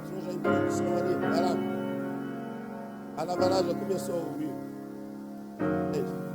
senhor já introdução ali. Vai lá. Vai lá, já começou a ouvir. É isso.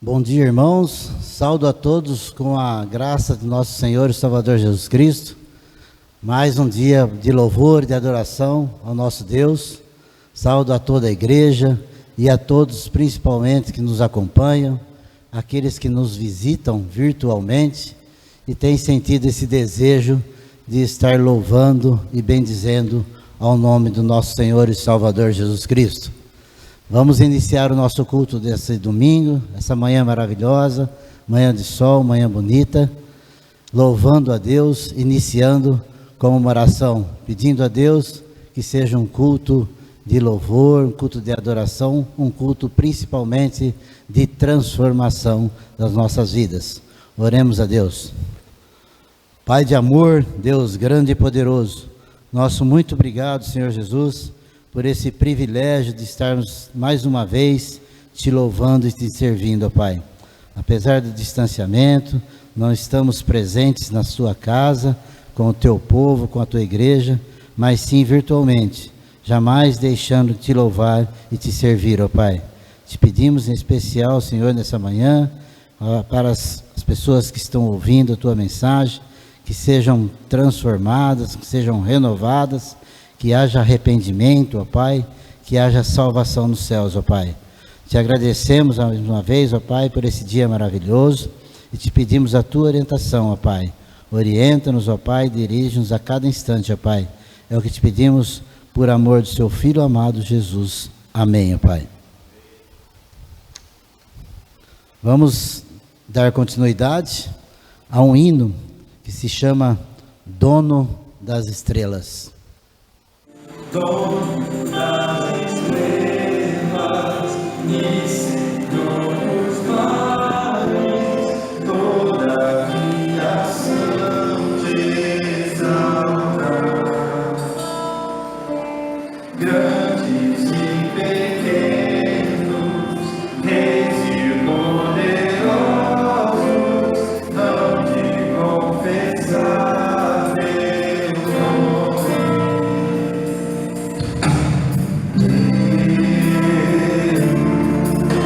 Bom dia, irmãos. Saúdo a todos com a graça de nosso Senhor e Salvador Jesus Cristo. Mais um dia de louvor e de adoração ao nosso Deus. Saúdo a toda a igreja e a todos, principalmente, que nos acompanham, aqueles que nos visitam virtualmente e têm sentido esse desejo de estar louvando e bendizendo ao nome do nosso Senhor e Salvador Jesus Cristo. Vamos iniciar o nosso culto desse domingo, essa manhã maravilhosa, manhã de sol, manhã bonita, louvando a Deus, iniciando com uma oração, pedindo a Deus que seja um culto de louvor, um culto de adoração, um culto principalmente de transformação das nossas vidas. Oremos a Deus. Pai de amor, Deus grande e poderoso, nosso muito obrigado, Senhor Jesus, por esse privilégio de estarmos mais uma vez te louvando e te servindo, ó Pai. Apesar do distanciamento, não estamos presentes na sua casa, com o teu povo, com a tua igreja, mas sim virtualmente, jamais deixando de te louvar e te servir, ó Pai. Te pedimos em especial, Senhor, nessa manhã, para as pessoas que estão ouvindo a Tua mensagem, que sejam transformadas, que sejam renovadas, que haja arrependimento, ó Pai, que haja salvação nos céus, ó Pai. Te agradecemos mais uma vez, ó Pai, por esse dia maravilhoso e te pedimos a Tua orientação, ó Pai. Orienta-nos, ó Pai, dirige-nos a cada instante, ó Pai. É o que te pedimos por amor do Seu Filho amado Jesus. Amém, ó Pai. Vamos dar continuidade a um hino que se chama Dono das Estrelas. Dono das estrelas, e Senhor dos mares, toda a criação te exalta. Grandes e pequenos, reis e poderosos, hão de confessar teu nome. Deus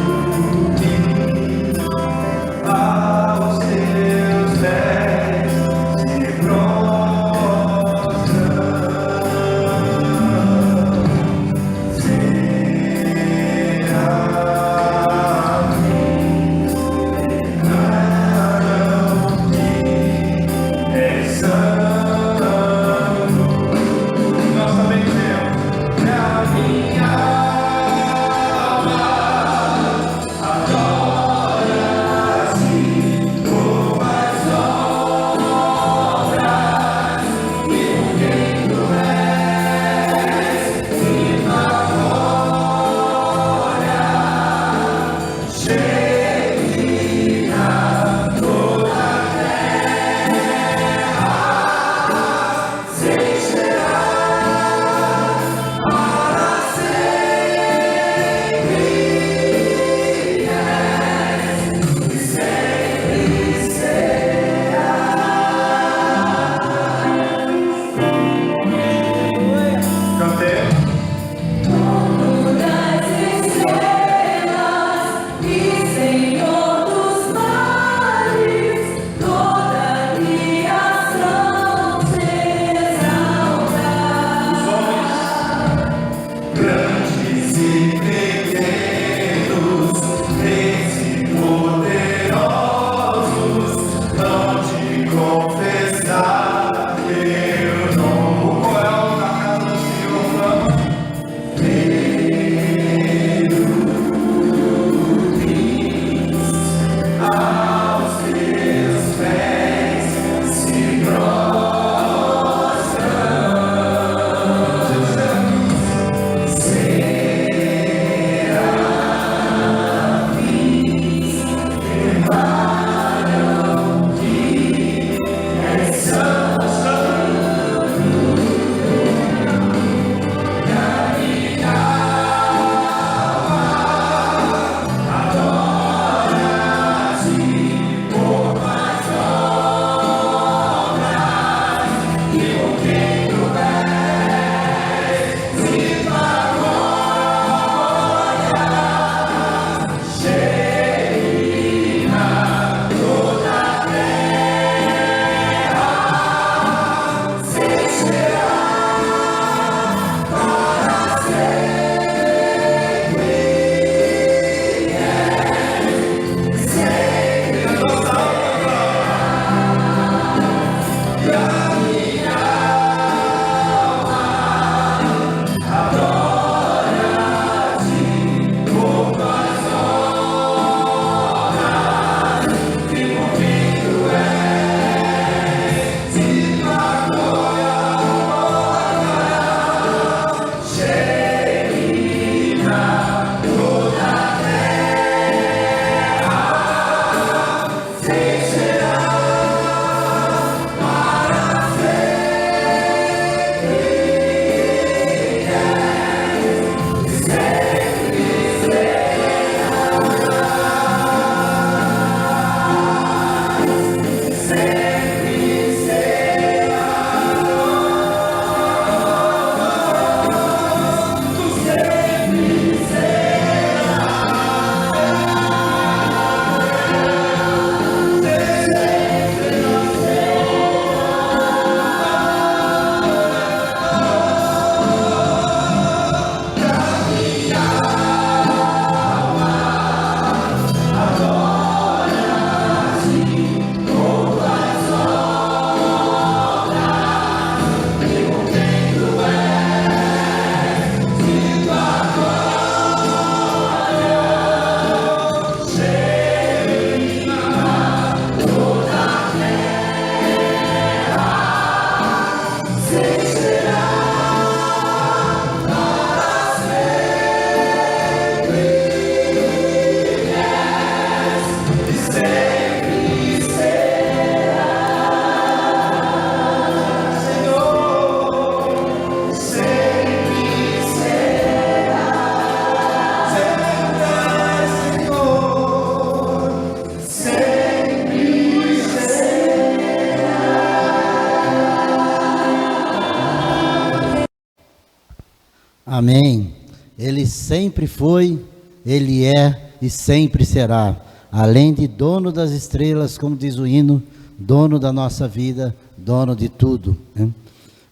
Amém. Ele sempre foi, Ele é e sempre será. Além de dono das estrelas, como diz o hino, dono da nossa vida, dono de tudo.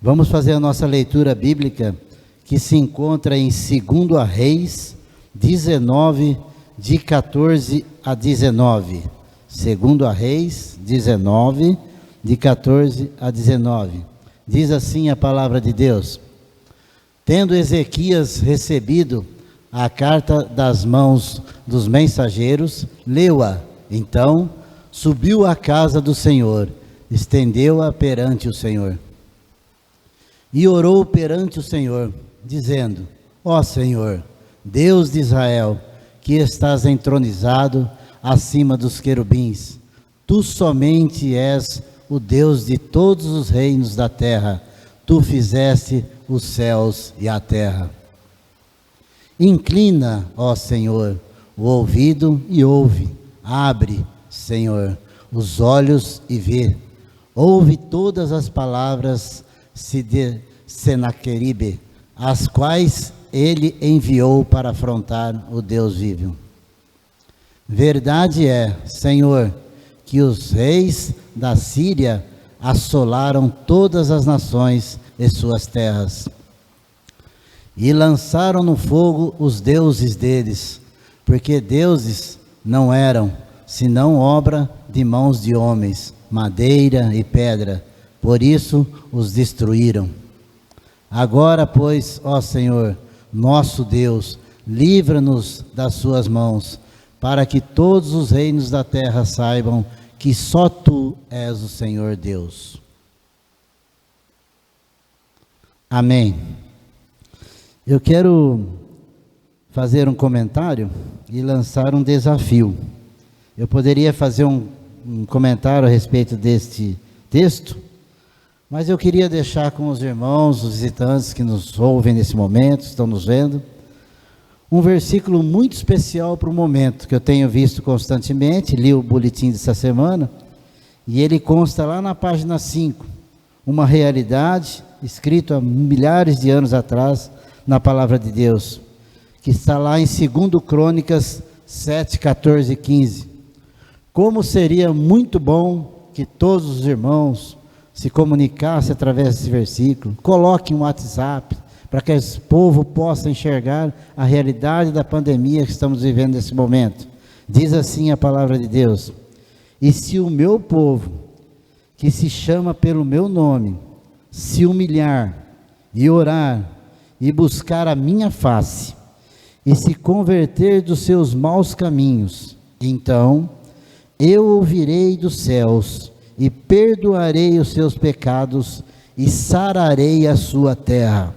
Vamos fazer a nossa leitura bíblica, que se encontra em 2 Reis 19, de 14 a 19. 2 Reis 19, de 14 a 19. Diz assim a palavra de Deus: Tendo Ezequias recebido a carta das mãos dos mensageiros, leu-a. Então, subiu à casa do Senhor, estendeu-a perante o Senhor. E orou perante o Senhor, dizendo: Ó Senhor, Deus de Israel, que estás entronizado acima dos querubins, tu somente és o Deus de todos os reinos da terra, tu fizeste os céus e a terra. Inclina, ó Senhor, o ouvido e ouve, abre, Senhor, os olhos e vê, ouve todas as palavras de Senaqueribe, as quais ele enviou para afrontar o Deus vivo. Verdade é, Senhor, que os reis da Síria assolaram todas as nações e suas terras, e lançaram no fogo os deuses deles, porque deuses não eram, senão obra de mãos de homens, madeira e pedra, por isso os destruíram. Agora, pois, ó Senhor, nosso Deus, livra-nos das suas mãos, para que todos os reinos da terra saibam que só tu és o Senhor Deus. Amém. Eu quero fazer um comentário e lançar um desafio. Eu poderia fazer um comentário a respeito deste texto, mas eu queria deixar com os irmãos, os visitantes que nos ouvem nesse momento, estão nos vendo, um versículo muito especial para o momento, que eu tenho visto constantemente, li o boletim dessa semana, e ele consta lá na página 5, uma realidade escrita há milhares de anos atrás, na palavra de Deus, que está lá em 2 Crônicas 7, 14 e 15. Como seria muito bom que todos os irmãos se comunicassem através desse versículo, coloquem um WhatsApp, para que esse povo possa enxergar a realidade da pandemia que estamos vivendo nesse momento. Diz assim a palavra de Deus: E se o meu povo, que se chama pelo meu nome, se humilhar e orar, e buscar a minha face, e se converter dos seus maus caminhos, então eu ouvirei dos céus, e perdoarei os seus pecados, e sararei a sua terra.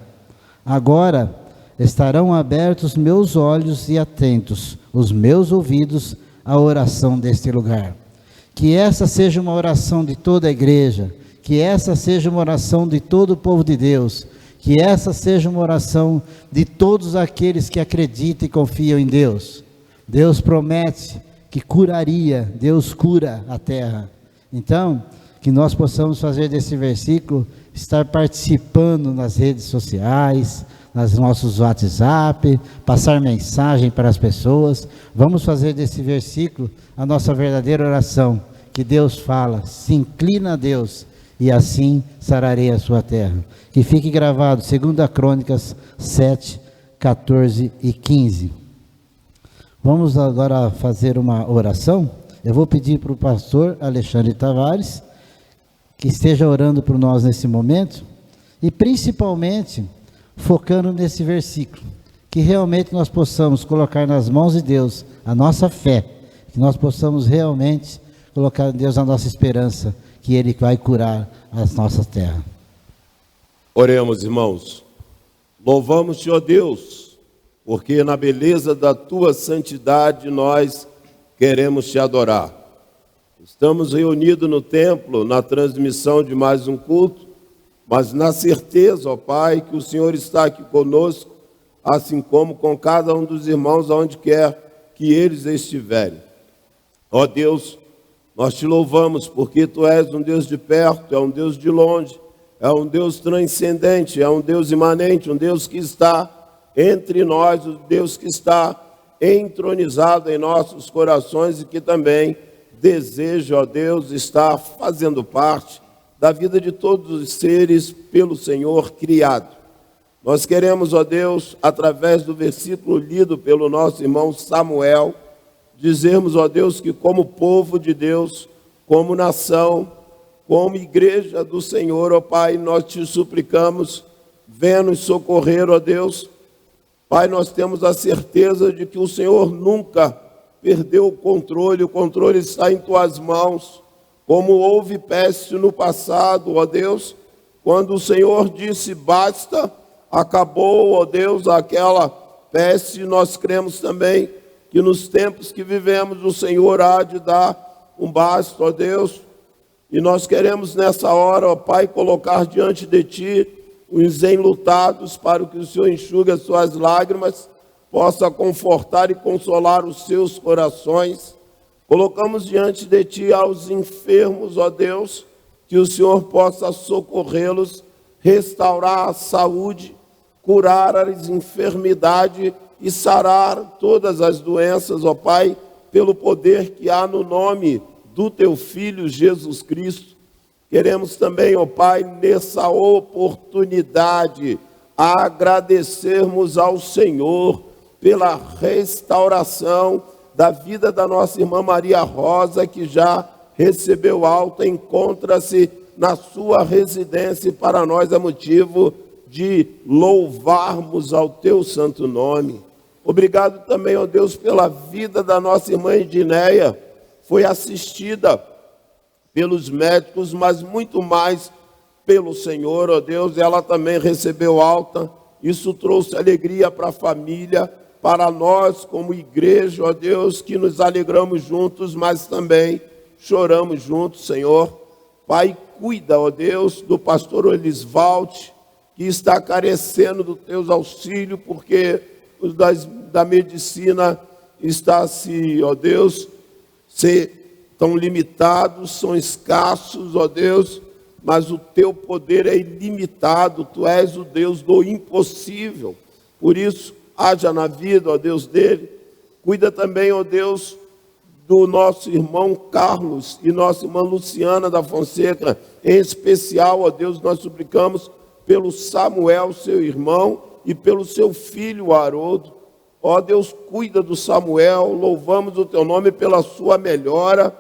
Agora estarão abertos meus olhos e atentos os meus ouvidos à oração deste lugar. Que essa seja uma oração de toda a igreja, que essa seja uma oração de todo o povo de Deus, que essa seja uma oração de todos aqueles que acreditam e confiam em Deus. Deus promete que curaria, Deus cura a terra. Então, que nós possamos fazer desse versículo, estar participando nas redes sociais, nos nossos WhatsApp, passar mensagem para as pessoas. Vamos fazer desse versículo a nossa verdadeira oração, que Deus fala: se inclina a Deus, e assim sararei a sua terra. Que fique gravado, 2 Crônicas 7, 14 e 15. Vamos agora fazer uma oração. Eu vou pedir para o pastor Alexandre Tavares, que esteja orando por nós nesse momento, e principalmente focando nesse versículo, que realmente nós possamos colocar nas mãos de Deus a nossa fé, que nós possamos realmente colocar em Deus a nossa esperança, que Ele vai curar as nossas terras. Oremos, irmãos. Louvamos-te, ó Deus, porque na beleza da tua santidade nós queremos te adorar. Estamos reunidos no templo, na transmissão de mais um culto, mas na certeza, ó Pai, que o Senhor está aqui conosco, assim como com cada um dos irmãos, aonde quer que eles estiverem. Ó Deus, nós te louvamos porque tu és um Deus de perto, é um Deus de longe, é um Deus transcendente, é um Deus imanente, um Deus que está entre nós, o Deus que está entronizado em nossos corações e que também deseja, ó Deus, estar fazendo parte da vida de todos os seres pelo Senhor criado. Nós queremos, ó Deus, através do versículo lido pelo nosso irmão Samuel, dizermos, ó Deus, que como povo de Deus, como nação, como igreja do Senhor, ó Pai, nós te suplicamos, venha nos socorrer, ó Deus. Pai, nós temos a certeza de que o Senhor nunca perdeu o controle está em tuas mãos. Como houve peste no passado, ó Deus, quando o Senhor disse basta, acabou, ó Deus, aquela peste. Nós cremos também que nos tempos que vivemos o Senhor há de dar um basta, ó Deus. E nós queremos nessa hora, ó Pai, colocar diante de Ti os enlutados, para que o Senhor enxugue as suas lágrimas, possa confortar e consolar os seus corações. Colocamos diante de Ti aos enfermos, ó Deus, que o Senhor possa socorrê-los, restaurar a saúde, curar as enfermidades e sarar todas as doenças, ó Pai, pelo poder que há no nome do Teu Filho Jesus Cristo. Queremos também, ó Pai, nessa oportunidade, agradecermos ao Senhor pela restauração da vida da nossa irmã Maria Rosa, que já recebeu alta, encontra-se na sua residência, e para nós é motivo de louvarmos ao Teu santo nome. Obrigado também, ó Deus, pela vida da nossa irmã Edneia, foi assistida pelos médicos, mas muito mais pelo Senhor, ó Deus. Ela também recebeu alta, isso trouxe alegria para a família, para nós como igreja, ó Deus, que nos alegramos juntos, mas também choramos juntos, Senhor. Pai, cuida, ó Deus, do pastor Elisvalde, que está carecendo do Teus auxílios, porque os da medicina está ó Deus, tão limitados, são escassos, ó Deus, mas o Teu poder é ilimitado. Tu és o Deus do impossível. Por isso, haja na vida, ó Deus, dele. Cuida também, ó Deus, do nosso irmão Carlos e nossa irmã Luciana da Fonseca. Em especial, ó Deus, nós suplicamos pelo Samuel, seu irmão, e pelo seu filho Haroldo. Ó Deus, cuida do Samuel, louvamos o Teu nome pela sua melhora.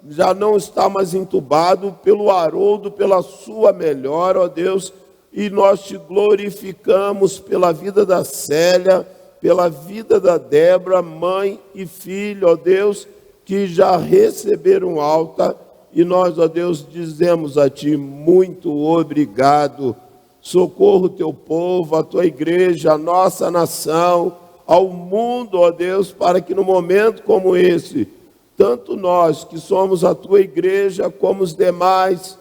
Já não está mais entubado, pelo Haroldo, pela sua melhora, ó Deus. E nós Te glorificamos pela vida da Célia, pela vida da Débora, mãe e filho, ó Deus, que já receberam alta. E nós, ó Deus, dizemos a Ti muito obrigado. Socorra o Teu povo, a Tua igreja, a nossa nação, ao mundo, ó Deus, para que no momento como esse, tanto nós que somos a Tua igreja, como os demais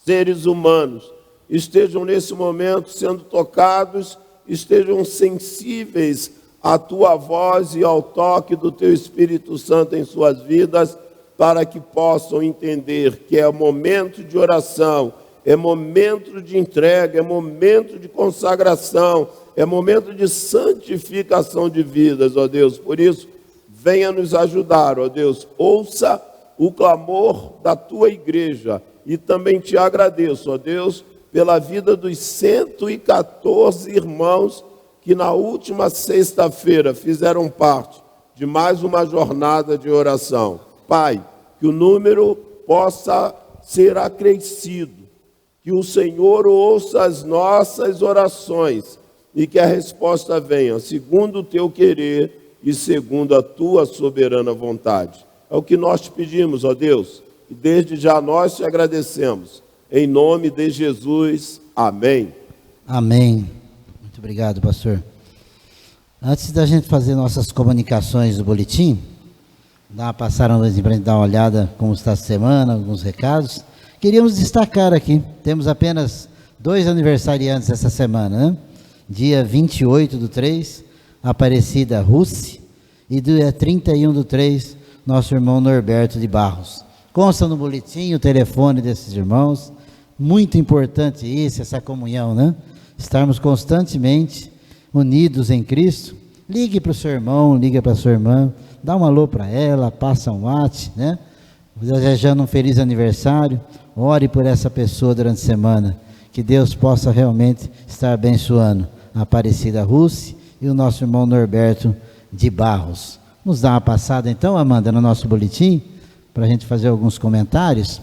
seres humanos, estejam nesse momento sendo tocados, estejam sensíveis à Tua voz e ao toque do Teu Espírito Santo em suas vidas, para que possam entender que é momento de oração, é momento de entrega, é momento de consagração, é momento de santificação de vidas, ó Deus. Por isso, venha nos ajudar, ó Deus. Ouça o clamor da Tua igreja. E também Te agradeço, ó Deus, pela vida dos 114 irmãos que na última sexta-feira fizeram parte de mais uma jornada de oração. Pai, que o número possa ser acrescido, que o Senhor ouça as nossas orações e que a resposta venha segundo o Teu querer e segundo a Tua soberana vontade. É o que nós Te pedimos, ó Deus, e desde já nós Te agradecemos. Em nome de Jesus, amém. Amém. Muito obrigado, pastor. Antes da gente fazer nossas comunicações do boletim, passaram para a gente dar uma olhada como está a semana, alguns recados. Queríamos destacar aqui, temos apenas 2 aniversariantes essa semana, né? Dia 28/3, Aparecida Russi, e dia 31/3, nosso irmão Norberto de Barros. Consta no boletim o telefone desses irmãos. Muito importante isso, essa comunhão, né? Estarmos constantemente unidos em Cristo, ligue para o seu irmão, ligue para a sua irmã, dá um alô para ela, passa um WhatsApp, né? Desejando um feliz aniversário, ore por essa pessoa durante a semana, que Deus possa realmente estar abençoando a Aparecida Russi e o nosso irmão Norberto de Barros. Nos dá uma passada então, Amanda, no nosso boletim, para a gente fazer alguns comentários.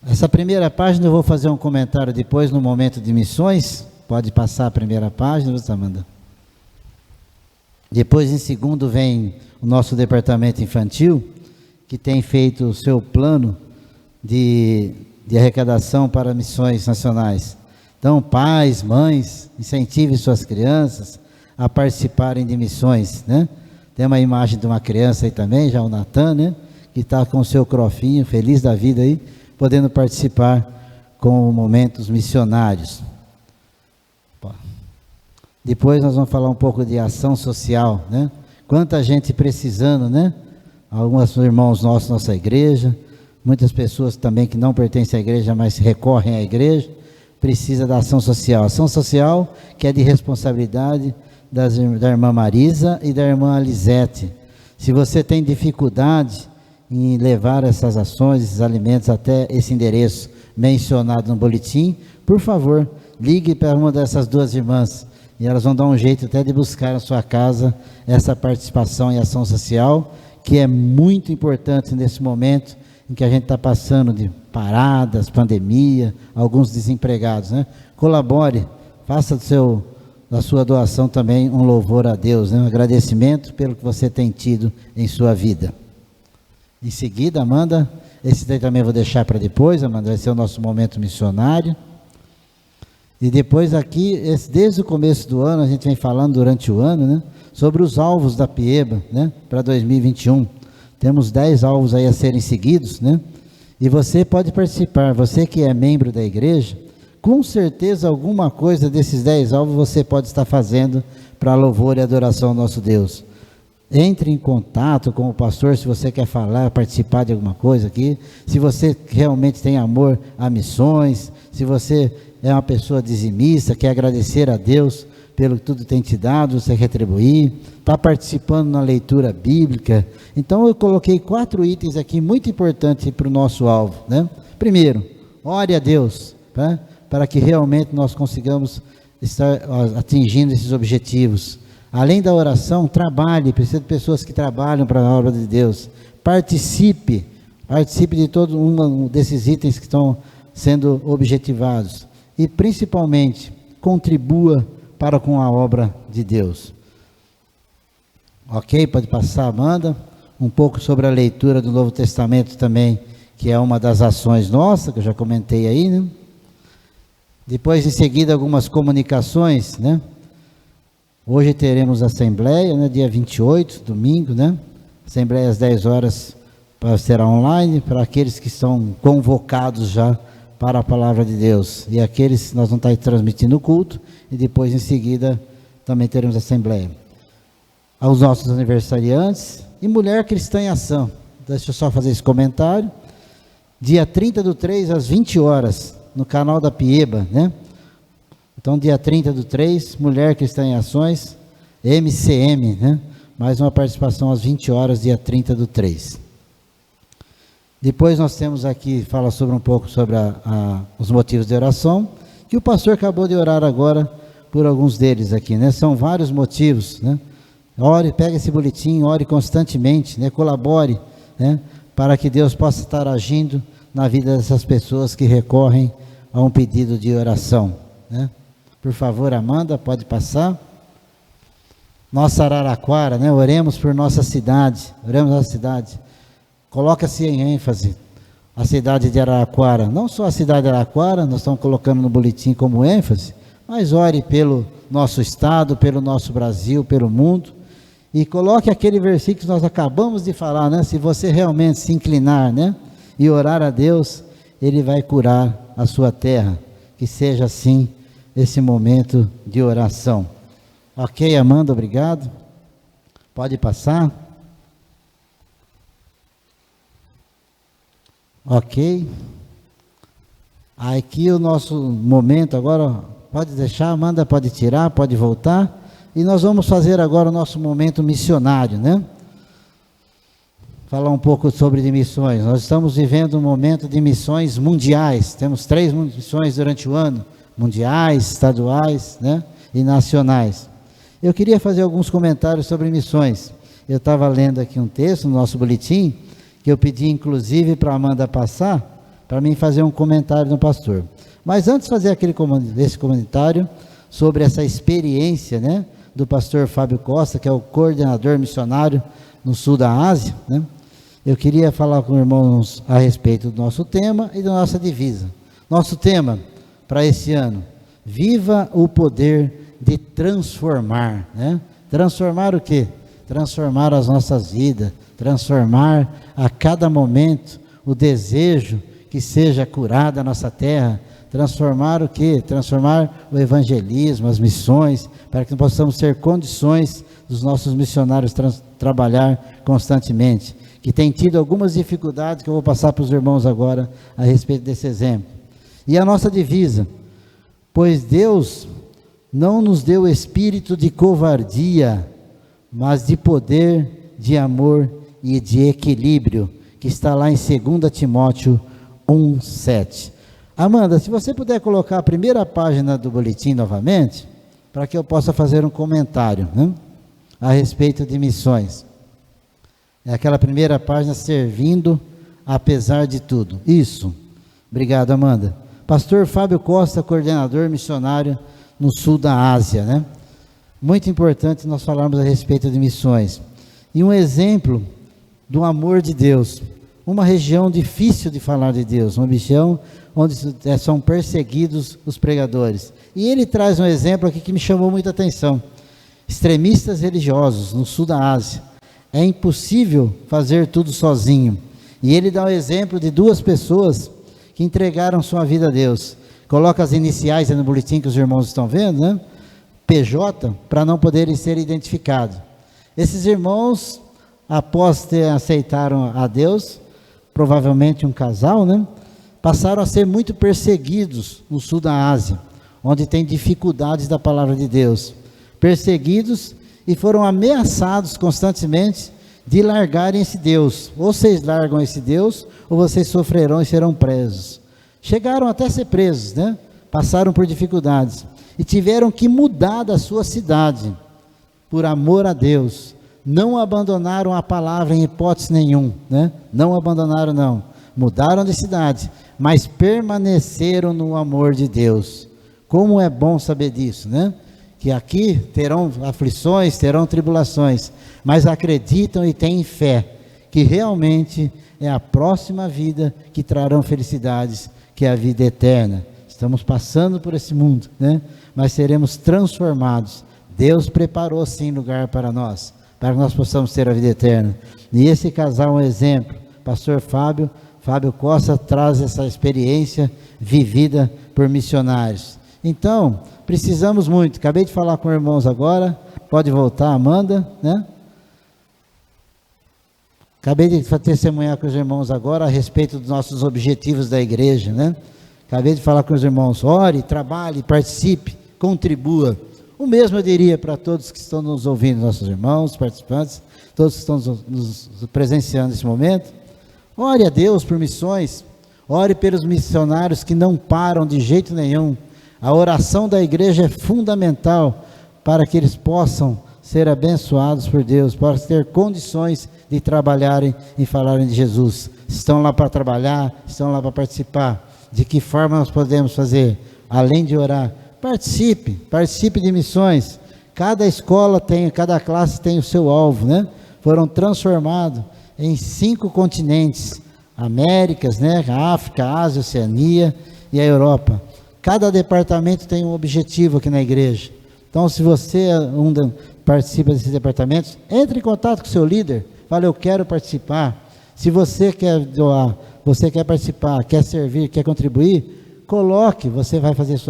Essa primeira página eu vou fazer um comentário depois no momento de missões. Pode passar a primeira página, Amanda. Depois, em segundo, vem o nosso departamento infantil, que tem feito o seu plano de arrecadação para missões nacionais. Então, pais, mães, incentivem suas crianças a participarem de missões, né? Tem uma imagem de uma criança aí também, já o Natan, né? Que está com o seu crofinho, feliz da vida aí, podendo participar com momentos missionários. Depois nós vamos falar um pouco de ação social, né? Quanta gente precisando, né? Alguns irmãos nossos, nossa igreja, muitas pessoas também que não pertencem à igreja, mas recorrem à igreja, precisa da ação social. Ação social que é de responsabilidade da irmã Marisa e da irmã Alisete. Se você tem dificuldade em levar essas ações, esses alimentos até esse endereço mencionado no boletim, por favor, ligue para uma dessas duas irmãs e elas vão dar um jeito até de buscar na sua casa essa participação em ação social, que é muito importante nesse momento em que a gente está passando de paradas, pandemia, alguns desempregados, né? Colabore, faça da sua doação também um louvor a Deus, né? Um agradecimento pelo que você tem tido em sua vida. Em seguida, Amanda, esse daí também vou deixar para depois, Amanda, vai ser o nosso momento missionário. E depois aqui, desde o começo do ano, a gente vem falando durante o ano, né, sobre os alvos da Pieba, né, para 2021. Temos 10 alvos aí a serem seguidos, né, e você pode participar, você que é membro da igreja, com certeza alguma coisa desses 10 alvos você pode estar fazendo para louvor e adoração ao nosso Deus. Entre em contato com o pastor se você quer falar, participar de alguma coisa aqui, se você realmente tem amor a missões, se você é uma pessoa dizimista, quer agradecer a Deus pelo que tudo tem te dado, você retribuir, está participando na leitura bíblica. Então eu coloquei 4 itens aqui muito importantes para o nosso alvo, né? Primeiro, ore a Deus, tá? Para que realmente nós consigamos estar atingindo esses objetivos. Além da oração, trabalhe, precisa de pessoas que trabalham para a obra de Deus. Participe de todo um desses itens que estão sendo objetivados. E principalmente, contribua para com a obra de Deus. Ok? Pode passar, Amanda. Um pouco sobre a leitura do Novo Testamento também, que é uma das ações nossas, que eu já comentei aí, né? Depois, em seguida, algumas comunicações, né? Hoje teremos assembleia, né, dia 28, domingo, né? Assembleia às 10 horas será online, para aqueles que estão convocados já para a palavra de Deus. E aqueles nós vamos estar transmitindo o culto, e depois em seguida também teremos assembleia. Aos nossos aniversariantes e Mulher Cristã em Ação. Deixa eu só fazer esse comentário. Dia 30/3 às 20 horas, no canal da Pieba, né? Então, dia 30/3, Mulher Cristã em Ações, MCM, né? Mais uma participação às 20 horas, dia 30/3. Depois nós temos aqui, fala sobre um pouco sobre os motivos de oração, que o pastor acabou de orar agora por alguns deles aqui, né? São vários motivos, né? Ore, pega esse boletim, ore constantemente, né? Colabore, né? Para que Deus possa estar agindo na vida dessas pessoas que recorrem a um pedido de oração, né? Por favor, Amanda, pode passar. Nossa Araraquara, né? Oremos por nossa cidade, oremos nossa cidade. Coloca-se em ênfase a cidade de Araraquara, não só a cidade de Araraquara, nós estamos colocando no boletim como ênfase, mas ore pelo nosso estado, pelo nosso Brasil, pelo mundo, e coloque aquele versículo que nós acabamos de falar, né? Se você realmente se inclinar, né, e orar a Deus, Ele vai curar a sua terra. Que seja assim esse momento de oração. Ok, Amanda, obrigado. Pode passar. Ok. Aqui o nosso momento agora, pode deixar, Amanda, pode tirar, pode voltar. E nós vamos fazer agora o nosso momento missionário, né? Falar um pouco sobre de missões. Nós estamos vivendo um momento de missões mundiais. Temos 3 missões durante o ano, mundiais, estaduais, né? E nacionais. Eu queria fazer alguns comentários sobre missões. Eu estava lendo aqui um texto no nosso boletim, que eu pedi inclusive para a Amanda passar, para mim fazer um comentário no pastor. Mas antes de fazer esse comentário sobre essa experiência, né, do pastor Fábio Costa, que é o coordenador missionário no sul da Ásia, né, eu queria falar com os irmãos a respeito do nosso tema e da nossa divisa. Nosso tema para esse ano: viva o poder de transformar, né? Transformar o quê? Transformar as nossas vidas, transformar a cada momento o desejo que seja curada a nossa terra, transformar o quê? Transformar o evangelismo, as missões, para que possamos ter condições dos nossos missionários trabalhar constantemente, que tem tido algumas dificuldades que eu vou passar para os irmãos agora a respeito desse exemplo. E a nossa divisa: pois Deus não nos deu espírito de covardia, mas de poder, de amor e de equilíbrio, que está lá em 2 Timóteo 1:7. Amanda, se você puder colocar a primeira página do boletim novamente, para que eu possa fazer um comentário, né, a respeito de missões. É aquela primeira página, servindo apesar de tudo. Isso. Obrigado, Amanda. Pastor Fábio Costa, coordenador missionário no sul da Ásia, né? Muito importante nós falarmos a respeito de missões. E um exemplo do amor de Deus. Uma região difícil de falar de Deus, uma região onde são perseguidos os pregadores. E ele traz um exemplo aqui que me chamou muita atenção. Extremistas religiosos no sul da Ásia. É impossível fazer tudo sozinho. E ele dá o exemplo de 2 pessoas que entregaram sua vida a Deus. Coloca as iniciais aí no boletim que os irmãos estão vendo, né? PJ, para não poderem ser identificados. Esses irmãos, após aceitaram a Deus, provavelmente um casal, né, passaram a ser muito perseguidos no sul da Ásia, onde tem dificuldades da palavra de Deus. Perseguidos e foram ameaçados constantemente de largarem esse Deus. Ou vocês largam esse Deus, ou vocês sofrerão e serão presos. Chegaram até a ser presos, né? Passaram por dificuldades e tiveram que mudar da sua cidade, por amor a Deus. Não abandonaram a palavra em hipótese nenhuma, né? Não abandonaram, não. Mudaram de cidade, mas permaneceram no amor de Deus. Como é bom saber disso, né? Que aqui terão aflições, terão tribulações, mas acreditam e têm fé, que realmente é a próxima vida que trarão felicidades, que é a vida eterna. Estamos passando por esse mundo, né? Mas seremos transformados. Deus preparou sim lugar para nós, para que nós possamos ter a vida eterna. E esse casal é um exemplo. Pastor Fábio Costa traz essa experiência vivida por missionários. Então, precisamos muito. Acabei de falar com irmãos agora. Pode voltar, Amanda, né? Acabei de testemunhar com os irmãos agora a respeito dos nossos objetivos da igreja, né? Acabei de falar com os irmãos: ore, trabalhe, participe, contribua. O mesmo eu diria para todos que estão nos ouvindo, nossos irmãos, participantes, todos que estão nos presenciando nesse momento. Ore a Deus por missões, ore pelos missionários que não param de jeito nenhum. A oração da igreja é fundamental para que eles possam ser abençoados por Deus, possam ter condições de trabalharem e falarem de Jesus. Estão lá para trabalhar, estão lá para participar. De que forma nós podemos fazer? Além de orar, participe de missões. Cada escola cada classe tem o seu alvo, né? Foram transformados em 5 continentes: Américas, né? África, Ásia, Oceania e a Europa. Cada departamento tem um objetivo aqui na igreja. Então, se você participa desses departamentos, entre em contato com o seu líder. Fala: eu quero participar. Se você quer doar, você quer participar, quer servir, quer contribuir, coloque. Você vai fazer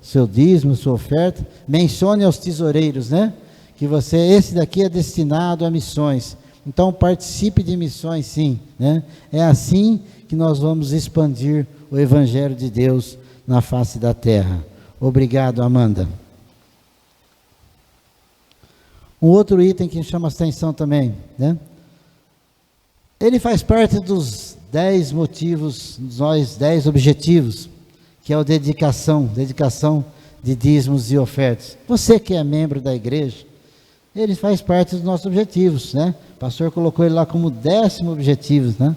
seu dízimo, sua oferta. Mencione aos tesoureiros, né? Que esse daqui é destinado a missões. Então participe de missões, sim, né? É assim que nós vamos expandir o Evangelho de Deus na face da terra. Obrigado, Amanda. Um outro item que chama a atenção também, né? Ele faz parte dos 10 motivos, dos 10 objetivos, que é a dedicação de dízimos e ofertas. Você que é membro da igreja, ele faz parte dos nossos objetivos, né? O pastor colocou ele lá como 10º objetivo, né?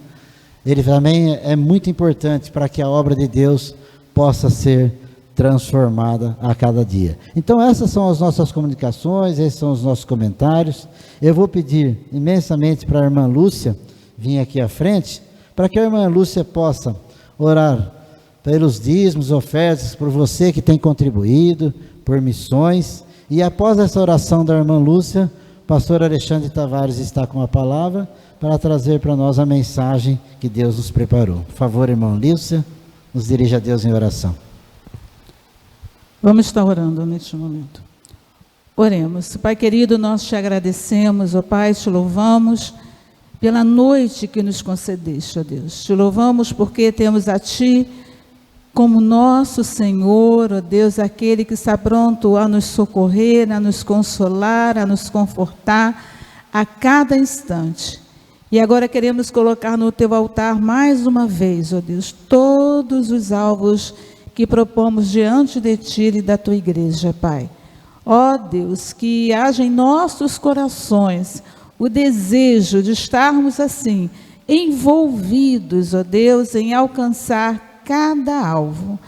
Ele também é muito importante para que a obra de Deus possa ser transformada a cada dia. Então essas são as nossas comunicações, esses são os nossos comentários. Eu vou pedir imensamente para a irmã Lúcia vir aqui à frente, para que a irmã Lúcia possa orar pelos dízimos, ofertas, por você que tem contribuído, por missões. E após essa oração da irmã Lúcia, o pastor Alexandre Tavares está com a palavra para trazer para nós a mensagem que Deus nos preparou. Por favor, irmã Lúcia, nos dirija a Deus em oração. Vamos estar orando neste momento. Oremos. Pai querido, nós te agradecemos, ó Pai, te louvamos pela noite que nos concedeste, ó Deus. Te louvamos porque temos a Ti como nosso Senhor, ó Deus, aquele que está pronto a nos socorrer, a nos consolar, a nos confortar a cada instante. E agora queremos colocar no Teu altar mais uma vez, ó Deus, todos os alvos que propomos diante de Ti e da Tua igreja, Pai. Ó Deus, que haja em nossos corações o desejo de estarmos assim, envolvidos, ó Deus, em alcançar cada alvo.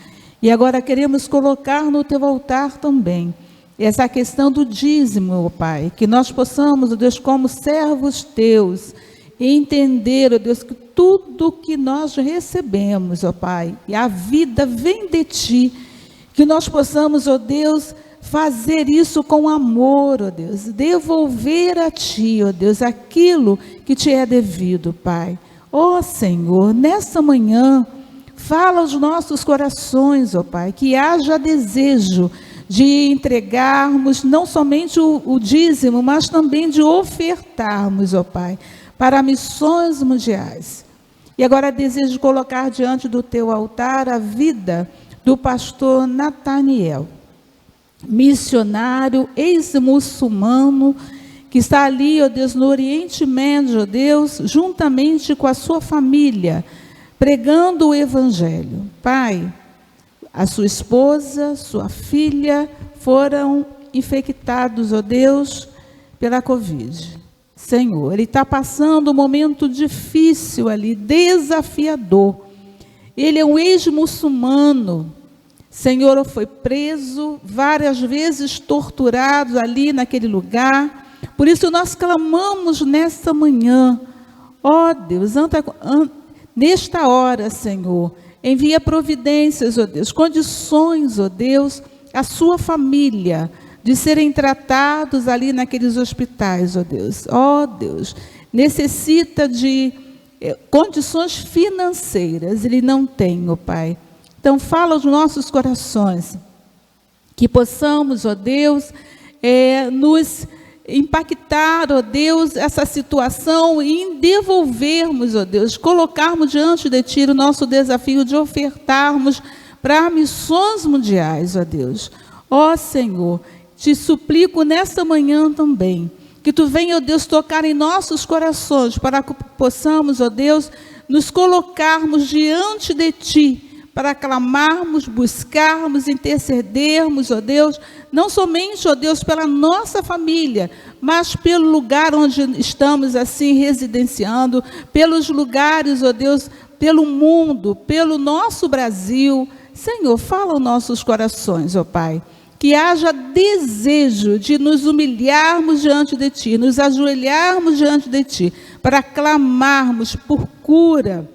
E agora queremos colocar no Teu altar também essa questão do dízimo, ó Pai, que nós possamos, ó Deus, como servos Teus, entender, ó Deus, que tudo que nós recebemos, ó Pai, e a vida vem de Ti, que nós possamos, ó Deus, fazer isso com amor, ó Deus, devolver a Ti, ó Deus, aquilo que Te é devido, Pai. Ó Senhor, nessa manhã, fala aos nossos corações, ó Pai, que haja desejo de entregarmos não somente o dízimo, mas também de ofertarmos, ó Pai, para missões mundiais. E agora desejo colocar diante do Teu altar a vida do pastor Nathaniel, missionário, ex-muçulmano, que está ali, ó Deus, no Oriente Médio, ó Deus, juntamente com a sua família, pregando o Evangelho. Pai, a sua esposa, sua filha foram infectados, ó Deus, pela Covid. Senhor, ele está passando um momento difícil ali, desafiador. Ele é um ex-muçulmano. Senhor, foi preso, várias vezes torturado ali naquele lugar. Por isso nós clamamos nesta manhã, ó Deus, nesta hora, Senhor, envia providências, ó Deus, condições, ó Deus, à sua família, de serem tratados ali naqueles hospitais, ó Deus. Ó Deus, necessita de condições financeiras, ele não tem, ó Pai. Então fala aos nossos corações, que possamos, ó Deus, nos impactar, ó Deus, essa situação e devolvermos, ó Deus, colocarmos diante de Ti o nosso desafio de ofertarmos para missões mundiais, ó Deus. Ó Senhor, te suplico nesta manhã também, que Tu venha, ó Deus, tocar em nossos corações, para que possamos, ó Deus, nos colocarmos diante de Ti, para clamarmos, buscarmos, intercedermos, ó Deus, não somente, ó Deus, pela nossa família, mas pelo lugar onde estamos assim residenciando, pelos lugares, ó Deus, pelo mundo, pelo nosso Brasil. Senhor, fala aos nossos corações, ó Pai, que haja desejo de nos humilharmos diante de Ti, nos ajoelharmos diante de Ti, para clamarmos por cura,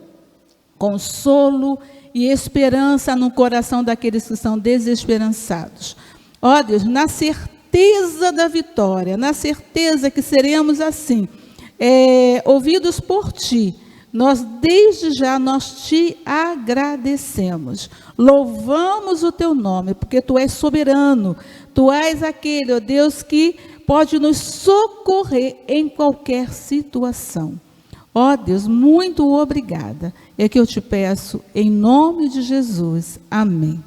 consolo e esperança no coração daqueles que são desesperançados. Ó Deus, na certeza da vitória, na certeza que seremos assim, ouvidos por Ti, nós desde já nós Te agradecemos, louvamos o Teu nome, porque Tu és soberano, Tu és aquele, ó Deus, que pode nos socorrer em qualquer situação. Ó Deus, muito obrigada. É que eu te peço em nome de Jesus. Amém.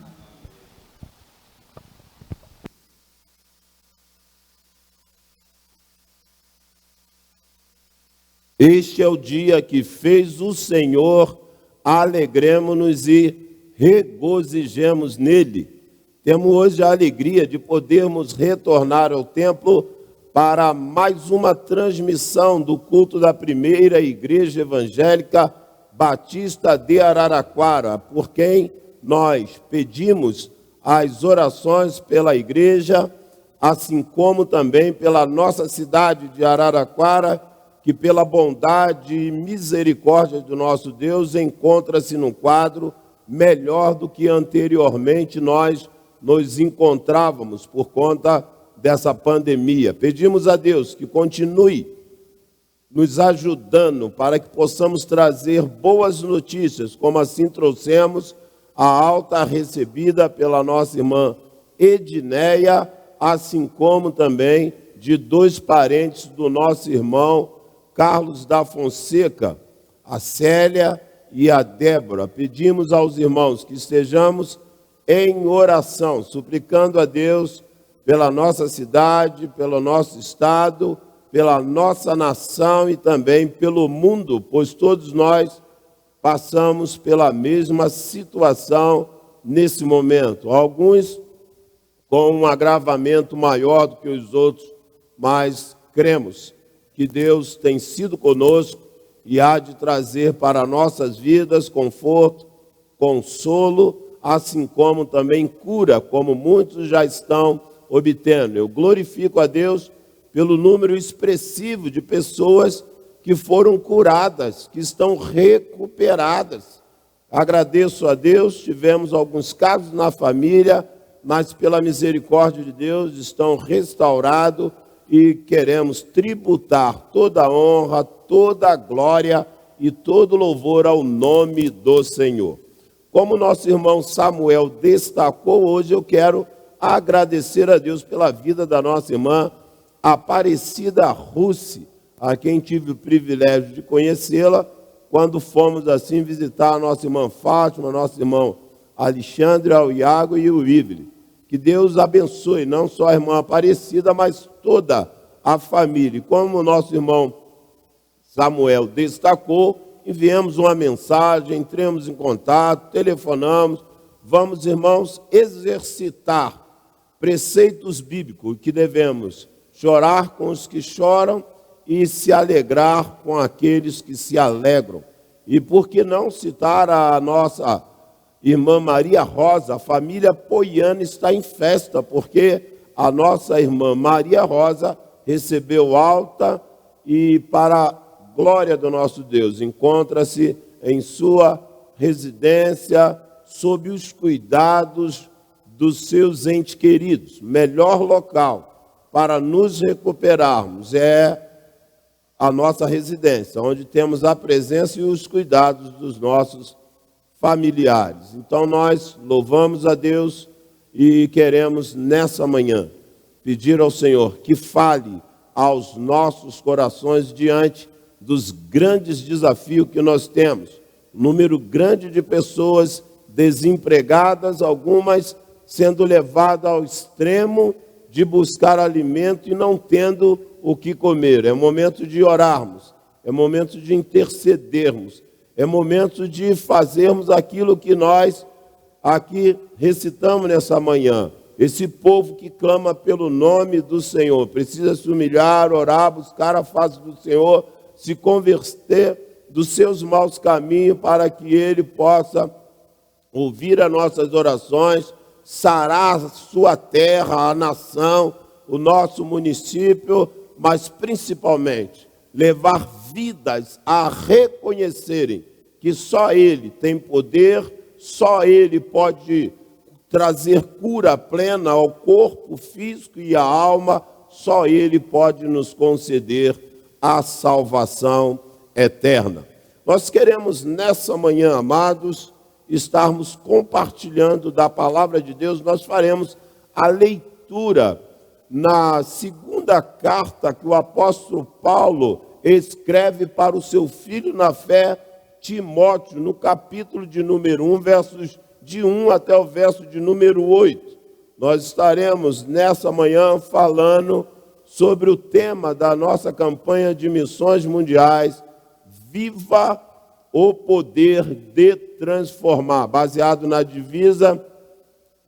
Este é o dia que fez o Senhor, alegremo-nos e regozijemos nele. Temos hoje a alegria de podermos retornar ao templo para mais uma transmissão do culto da primeira Igreja Evangélica Batista de Araraquara, por quem nós pedimos as orações pela igreja, assim como também pela nossa cidade de Araraquara, que pela bondade e misericórdia do nosso Deus encontra-se num quadro melhor do que anteriormente nós nos encontrávamos por conta dessa pandemia. Pedimos a Deus que continue nos ajudando para que possamos trazer boas notícias, como assim trouxemos a alta recebida pela nossa irmã Edneia, assim como também de 2 parentes do nosso irmão Carlos da Fonseca, a Célia e a Débora. Pedimos aos irmãos que estejamos em oração, suplicando a Deus pela nossa cidade, pelo nosso estado, pela nossa nação e também pelo mundo, pois todos nós passamos pela mesma situação nesse momento. Alguns com um agravamento maior do que os outros, mas cremos que Deus tem sido conosco e há de trazer para nossas vidas conforto, consolo, assim como também cura, como muitos já estão obtendo. Eu glorifico a Deus pelo número expressivo de pessoas que foram curadas, que estão recuperadas. Agradeço a Deus, tivemos alguns casos na família, mas pela misericórdia de Deus estão restaurados e queremos tributar toda a honra, toda a glória e todo louvor ao nome do Senhor. Como nosso irmão Samuel destacou, hoje eu quero agradecer a Deus pela vida da nossa irmã Aparecida Russi, a quem tive o privilégio de conhecê-la quando fomos assim visitar a nossa irmã Fátima, nosso irmão Alexandre, o Iago e o Ivre. Que Deus abençoe não só a irmã Aparecida, mas toda a família. E como o nosso irmão Samuel destacou, enviamos uma mensagem, entramos em contato, telefonamos. Vamos, irmãos, exercitar preceitos bíblicos que devemos chorar com os que choram e se alegrar com aqueles que se alegram. E por que não citar a nossa irmã Maria Rosa? A família Poiana está em festa, porque a nossa irmã Maria Rosa recebeu alta e, para a glória do nosso Deus, encontra-se em sua residência sob os cuidados dos seus entes queridos. Melhor local para nos recuperarmos é a nossa residência, onde temos a presença e os cuidados dos nossos familiares. Então nós louvamos a Deus e queremos nessa manhã pedir ao Senhor que fale aos nossos corações diante dos grandes desafios que nós temos. Um número grande de pessoas desempregadas, algumas sendo levadas ao extremo de buscar alimento e não tendo o que comer. É momento de orarmos, é momento de intercedermos, é momento de fazermos aquilo que nós aqui recitamos nessa manhã. Esse povo que clama pelo nome do Senhor precisa se humilhar, orar, buscar a face do Senhor, se converter dos seus maus caminhos para que Ele possa ouvir as nossas orações, sarar a sua terra, a nação, o nosso município, mas principalmente levar vidas a reconhecerem que só Ele tem poder, só Ele pode trazer cura plena ao corpo físico e à alma, só Ele pode nos conceder a salvação eterna. Nós queremos nessa manhã, amados, estarmos compartilhando da palavra de Deus. Nós faremos a leitura na segunda carta que o apóstolo Paulo escreve para o seu filho na fé, Timóteo, no capítulo de número 1, versos de 1 até o verso de número 8. Nós estaremos nessa manhã falando sobre o tema da nossa campanha de missões mundiais, Viva o Poder de Transformar, baseado na divisa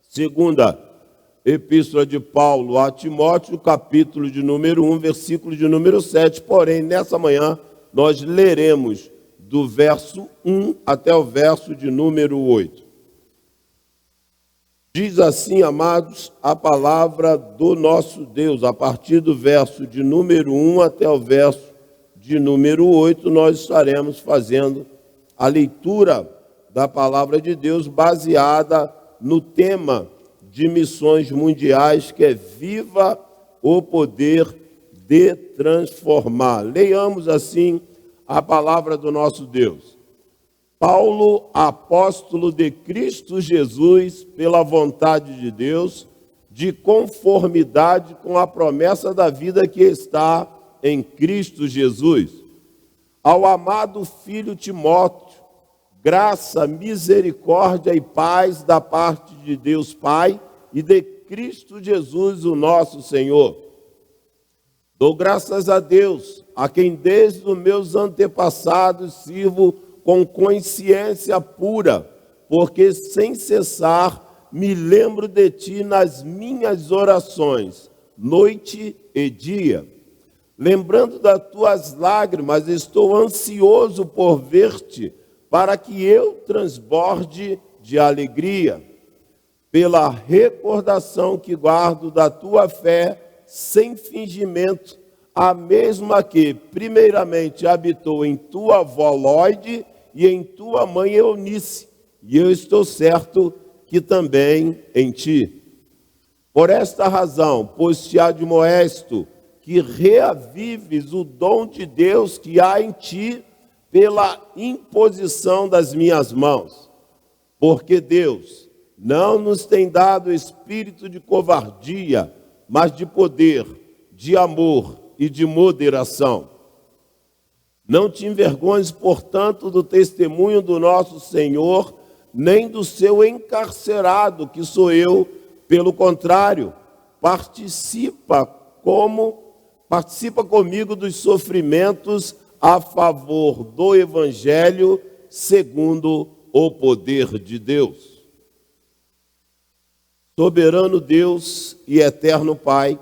segunda Epístola de Paulo a Timóteo, capítulo de número 1, versículo de número 7. Porém, nessa manhã, nós leremos do verso 1 até o verso de número 8. Diz assim, amados, a palavra do nosso Deus. A partir do verso de número 1 até o verso de número 8, nós estaremos fazendo a leitura da palavra de Deus baseada no tema de missões mundiais, que é Viva o Poder de Transformar. Leiamos assim a palavra do nosso Deus. Paulo, apóstolo de Cristo Jesus, pela vontade de Deus, de conformidade com a promessa da vida que está em Cristo Jesus. Ao amado filho Timóteo, graça, misericórdia e paz da parte de Deus Pai e de Cristo Jesus, o nosso Senhor. Dou graças a Deus, a quem desde os meus antepassados sirvo com consciência pura, porque sem cessar me lembro de ti nas minhas orações, noite e dia. Lembrando das tuas lágrimas, estou ansioso por ver-te, para que eu transborde de alegria, pela recordação que guardo da tua fé sem fingimento, a mesma que primeiramente habitou em tua avó Lóide e em tua mãe Eunice, e eu estou certo que também em ti. Por esta razão, pois te admoesto que reavives o dom de Deus que há em ti, pela imposição das minhas mãos. Porque Deus não nos tem dado espírito de covardia, mas de poder, de amor e de moderação. Não te envergonhes, portanto, do testemunho do nosso Senhor, nem do seu encarcerado, que sou eu. Pelo contrário, participa comigo dos sofrimentos a favor do Evangelho, segundo o poder de Deus. Soberano Deus e eterno Pai,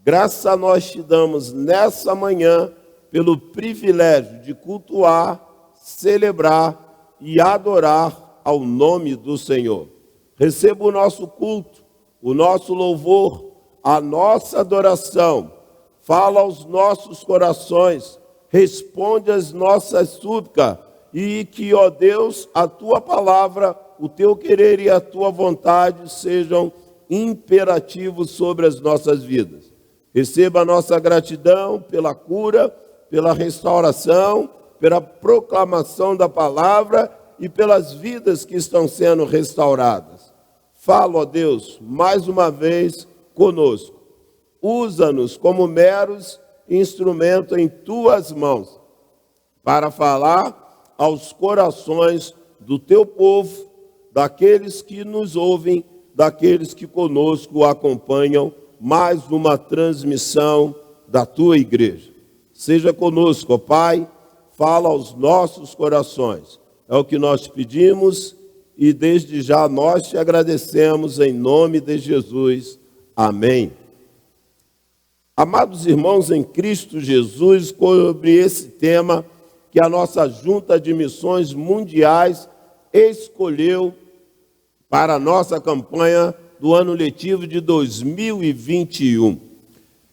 graças a nós te damos nessa manhã pelo privilégio de cultuar, celebrar e adorar ao nome do Senhor. Receba o nosso culto, o nosso louvor, a nossa adoração. Fala aos nossos corações, responde às nossas súplicas, e que, ó Deus, a tua palavra, o teu querer e a tua vontade sejam imperativos sobre as nossas vidas. Receba a nossa gratidão pela cura, pela restauração, pela proclamação da palavra e pelas vidas que estão sendo restauradas. Fala, ó Deus, mais uma vez conosco. Usa-nos como meros instrumento em tuas mãos, para falar aos corações do teu povo, daqueles que nos ouvem, daqueles que conosco acompanham mais uma transmissão da tua igreja. Seja conosco, ó Pai, fala aos nossos corações. É o que nós te pedimos e desde já nós te agradecemos em nome de Jesus. Amém. Amados irmãos em Cristo Jesus, sobre esse tema que a nossa Junta de Missões Mundiais escolheu para a nossa campanha do ano letivo de 2021.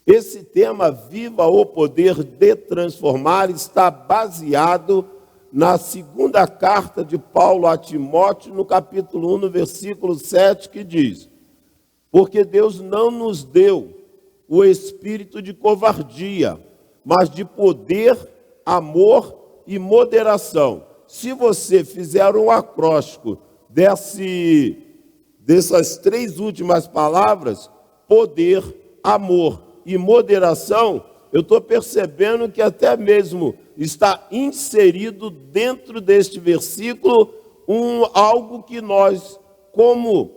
Esse tema, Viva o Poder de Transformar, está baseado na segunda carta de Paulo a Timóteo, no capítulo 1, no versículo 7, que diz: porque Deus não nos deu o espírito de covardia, mas de poder, amor e moderação. Se você fizer um acróstico dessas três últimas palavras, poder, amor e moderação, eu estou percebendo que até mesmo está inserido dentro deste versículo algo que nós, como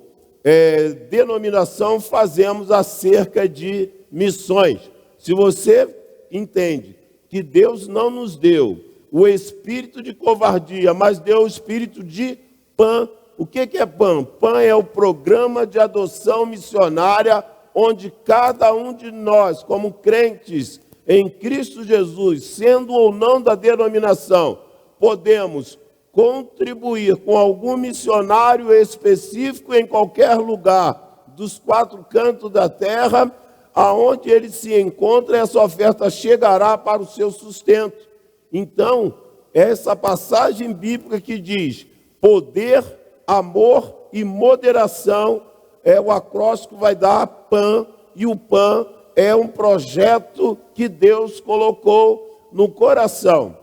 denominação, fazemos acerca de missões. Se você entende que Deus não nos deu o espírito de covardia, mas deu o espírito de PAN. O que é PAN? PAN é o Programa de Adoção Missionária, onde cada um de nós, como crentes em Cristo Jesus, sendo ou não da denominação, podemos contribuir com algum missionário específico em qualquer lugar dos 4 cantos da terra, aonde ele se encontra, essa oferta chegará para o seu sustento. Então, essa passagem bíblica que diz poder, amor e moderação é o acróstico que vai dar PAN, e o PAN é um projeto que Deus colocou no coração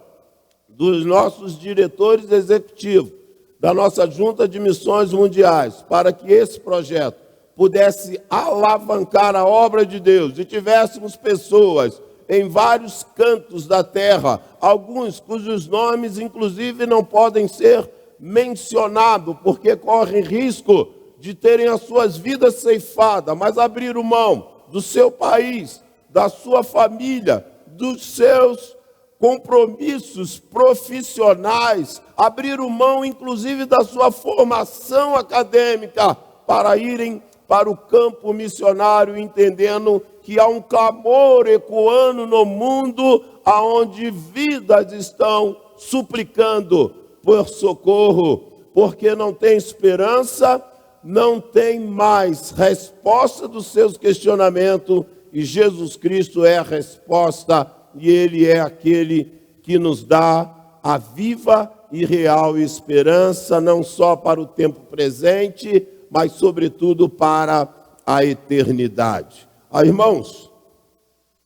dos nossos diretores executivos, da nossa Junta de Missões Mundiais, para que esse projeto pudesse alavancar a obra de Deus e tivéssemos pessoas em vários cantos da terra, alguns cujos nomes, inclusive, não podem ser mencionados, porque correm risco de terem as suas vidas ceifadas, mas abriram mão do seu país, da sua família, dos seus compromissos profissionais, abriram mão, inclusive, da sua formação acadêmica, para irem para o campo missionário, entendendo que há um clamor ecoando no mundo, aonde vidas estão suplicando por socorro, porque não tem esperança, não tem mais resposta dos seus questionamentos, e Jesus Cristo é a resposta, e Ele é aquele que nos dá a viva e real esperança, não só para o tempo presente, mas sobretudo para a eternidade. Irmãos,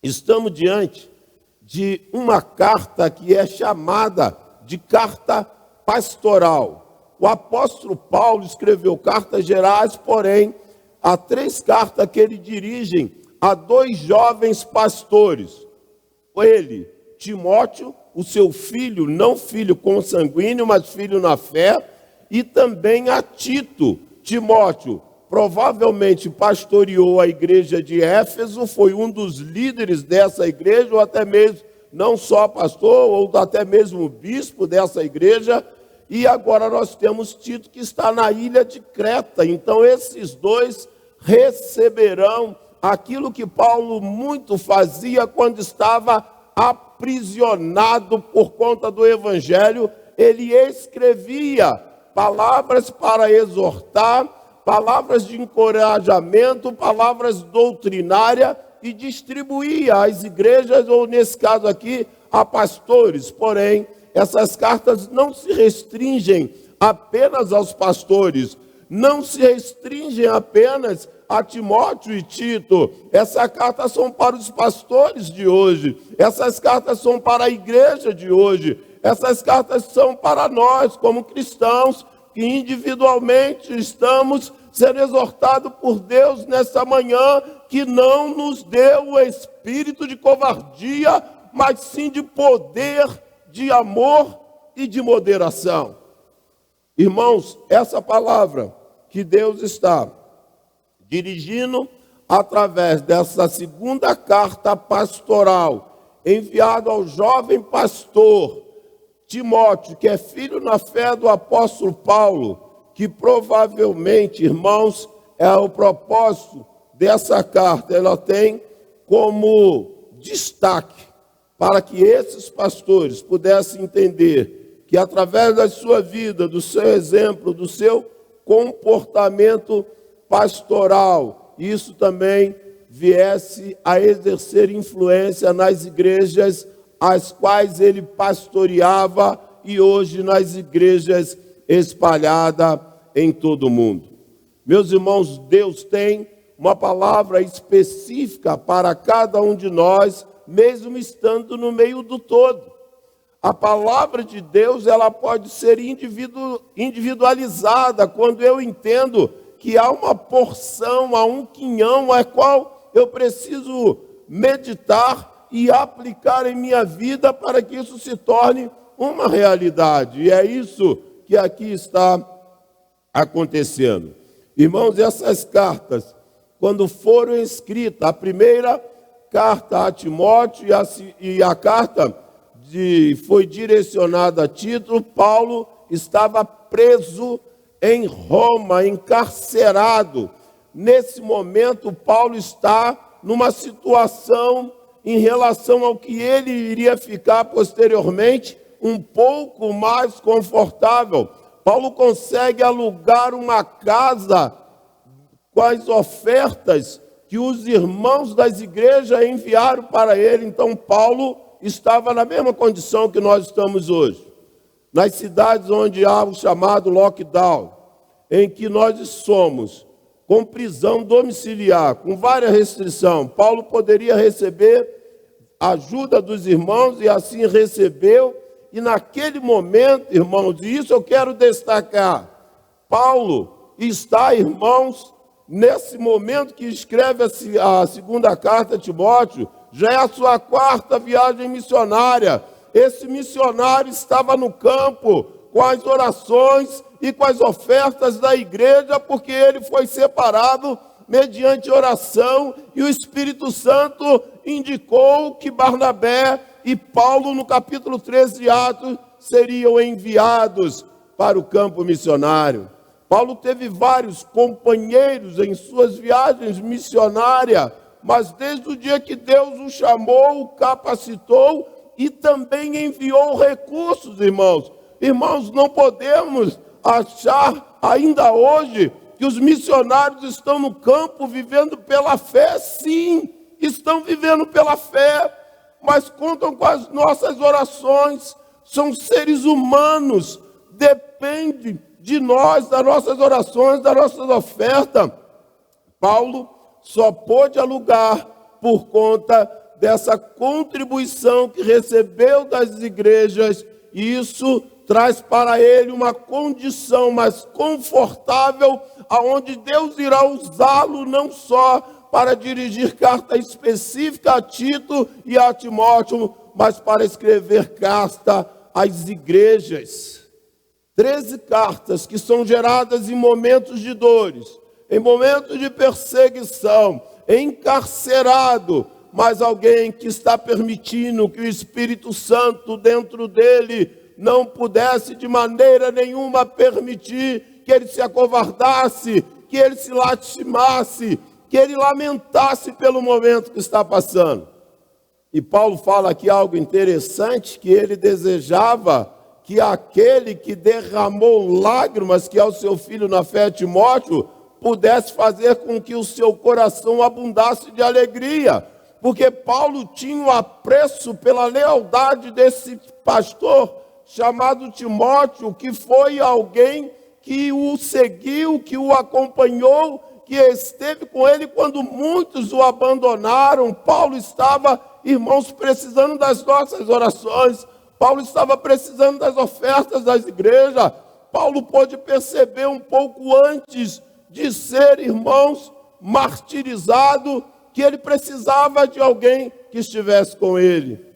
estamos diante de uma carta que é chamada de carta pastoral. O apóstolo Paulo escreveu cartas gerais, porém, há 3 cartas que ele dirige a 2 jovens pastores. Ele, Timóteo, o seu filho, não filho consanguíneo, mas filho na fé, e também a Tito. Timóteo provavelmente pastoreou a igreja de Éfeso, foi um dos líderes dessa igreja, ou até mesmo, não só pastor, ou até mesmo bispo dessa igreja, e agora nós temos Tito que está na ilha de Creta. Então esses 2 receberão aquilo que Paulo muito fazia quando estava aprisionado por conta do evangelho. Ele escrevia palavras para exortar, palavras de encorajamento, palavras doutrinárias, e distribuía às igrejas, ou nesse caso aqui, a pastores. Porém, essas cartas não se restringem apenas aos pastores, não se restringem apenas a Timóteo e Tito. Essas cartas são para os pastores de hoje, essas cartas são para a igreja de hoje, essas cartas são para nós como cristãos, que individualmente estamos sendo exortados por Deus nessa manhã, que não nos deu o espírito de covardia, mas sim de poder, de amor e de moderação. Irmãos, essa palavra que Deus está dirigindo através dessa 2ª carta pastoral, enviada ao jovem pastor Timóteo, que é filho na fé do apóstolo Paulo, que provavelmente, irmãos, é o propósito dessa carta. Ela tem como destaque para que esses pastores pudessem entender que através da sua vida, do seu exemplo, do seu comportamento pastoral, isso também viesse a exercer influência nas igrejas as quais ele pastoreava, e hoje nas igrejas espalhadas em todo o mundo. Meus irmãos, Deus tem uma palavra específica para cada um de nós, mesmo estando no meio do todo. A palavra de Deus, ela pode ser individualizada quando eu entendo que há uma porção, há um quinhão, a qual eu preciso meditar e aplicar em minha vida para que isso se torne uma realidade. E é isso que aqui está acontecendo. Irmãos, essas cartas, quando foram escritas, a primeira carta a Timóteo e a carta foi direcionada a Tito, Paulo estava preso em Roma, encarcerado. Nesse momento, Paulo está numa situação em relação ao que ele iria ficar posteriormente um pouco mais confortável. Paulo consegue alugar uma casa com as ofertas que os irmãos das igrejas enviaram para ele. Então, Paulo estava na mesma condição que nós estamos hoje. Nas cidades onde há o chamado lockdown, em que nós somos com prisão domiciliar, com várias restrições, Paulo poderia receber ajuda dos irmãos e assim recebeu. E naquele momento, irmãos, e isso eu quero destacar, Paulo está, irmãos, nesse momento que escreve a segunda carta a Timóteo, já é a sua quarta viagem missionária. Esse missionário estava no campo com as orações e com as ofertas da igreja, porque ele foi separado mediante oração, e o Espírito Santo indicou que Barnabé e Paulo, no capítulo 13 de Atos, seriam enviados para o campo missionário. Paulo teve vários companheiros em suas viagens missionárias, mas desde o dia que Deus o chamou, o capacitou e também enviou recursos, irmãos. Irmãos, não podemos achar ainda hoje que os missionários estão no campo vivendo pela fé. Sim, estão vivendo pela fé, mas contam com as nossas orações. São seres humanos, depende de nós, das nossas orações, das nossas ofertas. Paulo só pôde alugar por conta dessa contribuição que recebeu das igrejas, e isso traz para ele uma condição mais confortável, aonde Deus irá usá-lo não só para dirigir carta específica a Tito e a Timóteo, mas para escrever carta às igrejas. 13 cartas que são geradas em momentos de dores, em momentos de perseguição, encarcerado, mas alguém que está permitindo que o Espírito Santo dentro dele não pudesse de maneira nenhuma permitir que ele se acovardasse, que ele se lastimasse, que ele lamentasse pelo momento que está passando. E Paulo fala aqui algo interessante, que ele desejava que aquele que derramou lágrimas, que é o seu filho na fé, Timóteo, pudesse fazer com que o seu coração abundasse de alegria, porque Paulo tinha um apreço pela lealdade desse pastor chamado Timóteo, que foi alguém que o seguiu, que o acompanhou, que esteve com ele quando muitos o abandonaram. Paulo estava, irmãos, precisando das nossas orações. Paulo estava precisando das ofertas das igrejas. Paulo pôde perceber um pouco antes de ser, irmãos, martirizado, que ele precisava de alguém que estivesse com ele.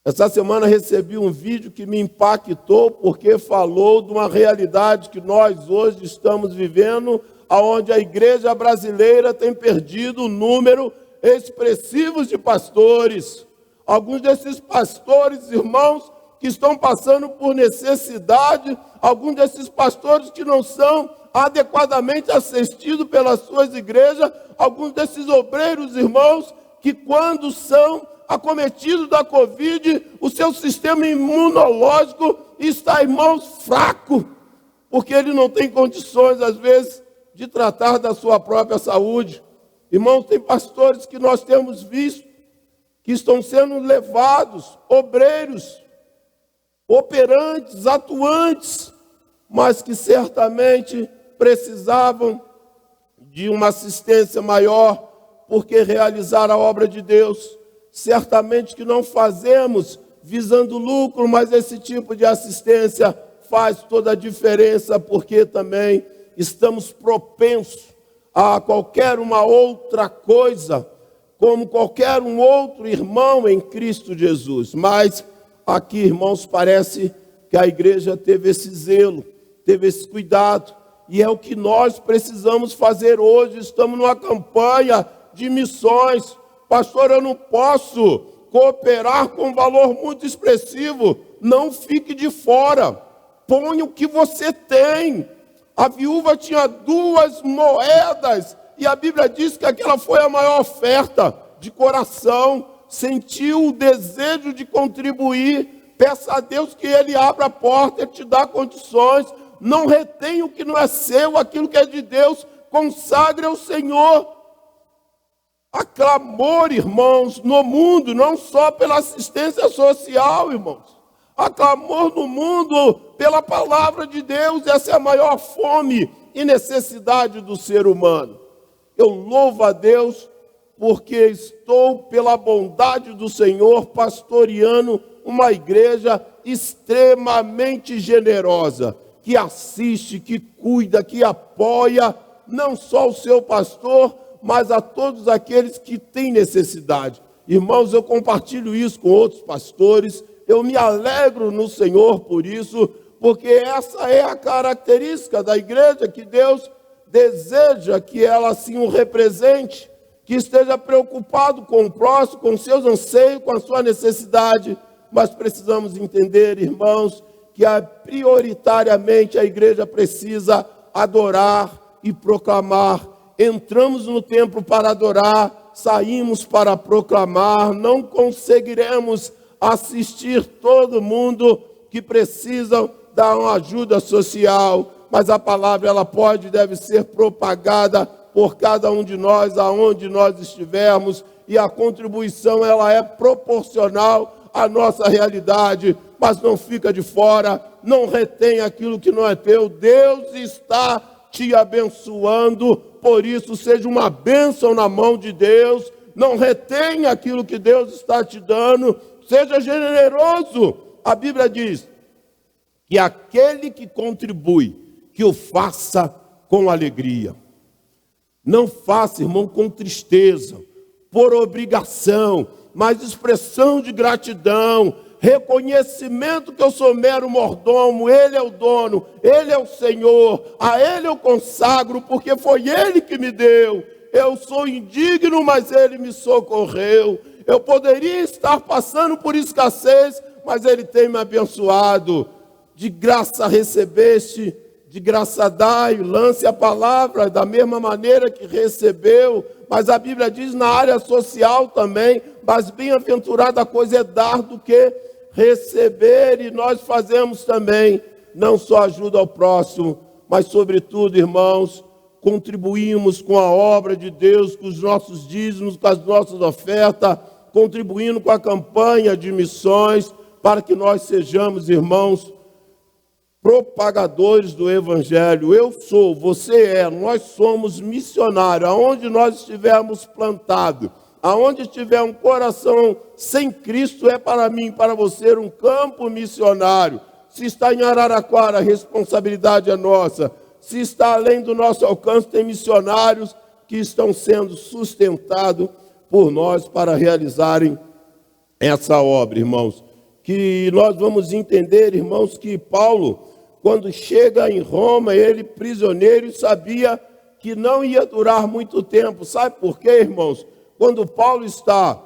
Essa semana recebi um vídeo que me impactou, porque falou de uma realidade que nós hoje estamos vivendo, onde a igreja brasileira tem perdido um número expressivo de pastores. Alguns desses pastores, irmãos, que estão passando por necessidade, alguns desses pastores que não são adequadamente assistidos pelas suas igrejas, alguns desses obreiros, irmãos, que quando são acometidos da Covid, o seu sistema imunológico está, irmãos, fraco, porque ele não tem condições, às vezes, de tratar da sua própria saúde. Irmãos, tem pastores que nós temos visto que estão sendo levados, obreiros, operantes, atuantes, mas que certamente precisavam de uma assistência maior, porque realizar a obra de Deus, certamente que não fazemos visando lucro, mas esse tipo de assistência faz toda a diferença, porque também estamos propensos a qualquer uma outra coisa, como qualquer um outro irmão em Cristo Jesus. Mas aqui, irmãos, parece que a igreja teve esse zelo, teve esse cuidado, e é o que nós precisamos fazer hoje. Estamos numa campanha de missões. Pastor, eu não posso cooperar com um valor muito expressivo. Não fique de fora, ponha o que você tem. A viúva tinha 2 moedas, e a Bíblia diz que aquela foi a maior oferta. De coração, sentiu o desejo de contribuir. Peça a Deus que Ele abra a porta e te dá condições. Não retenha o que não é seu, aquilo que é de Deus, consagre ao Senhor. Há clamor, irmãos, no mundo, não só pela assistência social, irmãos. Há clamor no mundo pela palavra de Deus. Essa é a maior fome e necessidade do ser humano. Eu louvo a Deus porque estou, pela bondade do Senhor, pastoreando uma igreja extremamente generosa, que assiste, que cuida, que apoia, não só o seu pastor, mas a todos aqueles que têm necessidade. Irmãos, eu compartilho isso com outros pastores, eu me alegro no Senhor por isso, porque essa é a característica da igreja que Deus deseja que ela assim o represente, que esteja preocupado com o próximo, com seus anseios, com a sua necessidade. Mas precisamos entender, irmãos, que prioritariamente a igreja precisa adorar e proclamar. Entramos no templo para adorar, saímos para proclamar. Não conseguiremos assistir todo mundo que precisa dar uma ajuda social, mas a palavra ela pode e deve ser propagada por cada um de nós, aonde nós estivermos, e a contribuição ela é proporcional à nossa realidade. Mas não fica de fora, não retém aquilo que não é teu. Deus está te abençoando, por isso seja uma bênção na mão de Deus. Não retenha aquilo que Deus está te dando, seja generoso. A Bíblia diz que aquele que contribui, que o faça com alegria. Não faça, irmão, com tristeza, por obrigação, mas expressão de gratidão, reconhecimento que eu sou mero mordomo, Ele é o dono, Ele é o Senhor, a Ele eu consagro, porque foi Ele que me deu. Eu sou indigno, mas Ele me socorreu. Eu poderia estar passando por escassez, mas Ele tem me abençoado. De graça recebeste, de graça dai, lance a palavra da mesma maneira que recebeu. Mas a Bíblia diz na área social também, mas bem-aventurada a coisa é dar do que receber, e nós fazemos também, não só ajuda ao próximo, mas sobretudo, irmãos, contribuímos com a obra de Deus, com os nossos dízimos, com as nossas ofertas, contribuindo com a campanha de missões, para que nós sejamos, irmãos, propagadores do Evangelho. Eu sou, você é, nós somos missionários. Aonde nós estivermos plantados, aonde estiver um coração sem Cristo, é para mim, para você, um campo missionário. Se está em Araraquara, a responsabilidade é nossa. Se está além do nosso alcance, tem missionários que estão sendo sustentados por nós para realizarem essa obra, irmãos. Que nós vamos entender, irmãos, que Paulo, quando chega em Roma, ele prisioneiro, sabia que não ia durar muito tempo. Sabe por quê, irmãos? Quando Paulo está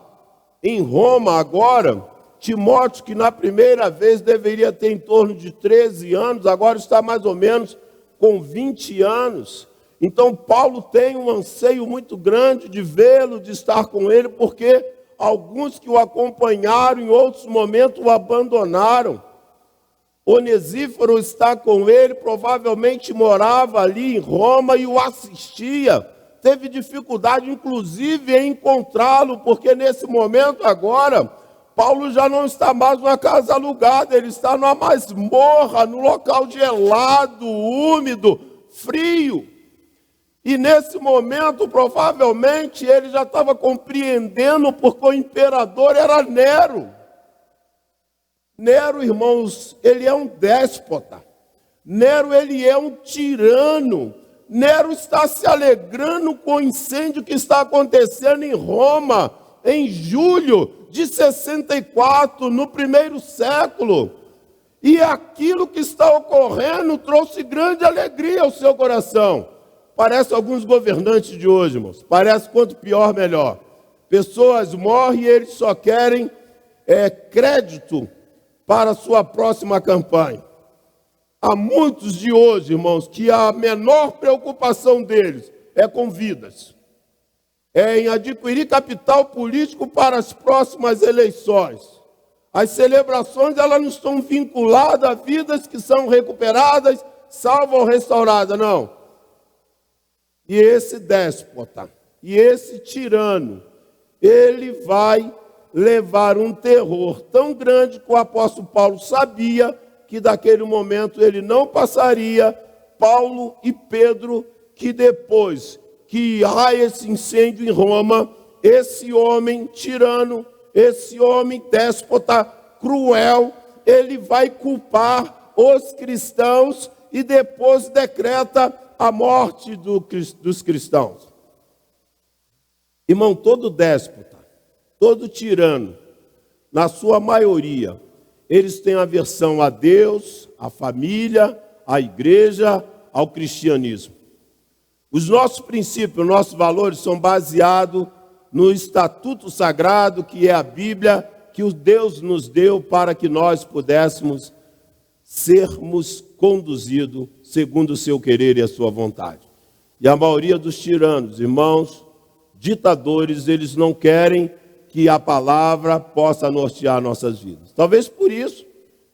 em Roma agora, Timóteo, que na primeira vez deveria ter em torno de 13 anos, agora está mais ou menos com 20 anos. Então Paulo tem um anseio muito grande de vê-lo, de estar com ele, porque alguns que o acompanharam em outros momentos o abandonaram. Onesíforo está com ele, provavelmente morava ali em Roma e o assistia. Teve dificuldade, inclusive, em encontrá-lo, porque nesse momento agora, Paulo já não está mais numa casa alugada, ele está numa masmorra, num local gelado, úmido, frio. E nesse momento, provavelmente, ele já estava compreendendo porque o imperador era Nero. Nero, irmãos, ele é um déspota. Nero, ele é um tirano. Nero está se alegrando com o incêndio que está acontecendo em Roma, em julho de 64, no primeiro século. E aquilo que está ocorrendo trouxe grande alegria ao seu coração. Parece alguns governantes de hoje, irmãos. Parece quanto pior, melhor. Pessoas morrem e eles só querem crédito para a sua próxima campanha. Há muitos de hoje, irmãos, que a menor preocupação deles é com vidas. É em adquirir capital político para as próximas eleições. As celebrações, elas não estão vinculadas a vidas que são recuperadas, salvas ou restauradas, não. E esse déspota, e esse tirano, ele vai levar um terror tão grande que o apóstolo Paulo sabia que daquele momento ele não passaria. Paulo e Pedro, que depois que há esse incêndio em Roma, esse homem tirano, esse homem déspota, cruel, ele vai culpar os cristãos e depois decreta a morte dos cristãos. Irmão, todo déspota, todo tirano, na sua maioria, eles têm aversão a Deus, à família, à igreja, ao cristianismo. Os nossos princípios, nossos valores são baseados no estatuto sagrado, que é a Bíblia, que o Deus nos deu para que nós pudéssemos sermos conduzidos segundo o seu querer e a sua vontade. E a maioria dos tiranos, irmãos, ditadores, eles não querem que a palavra possa nortear nossas vidas. Talvez por isso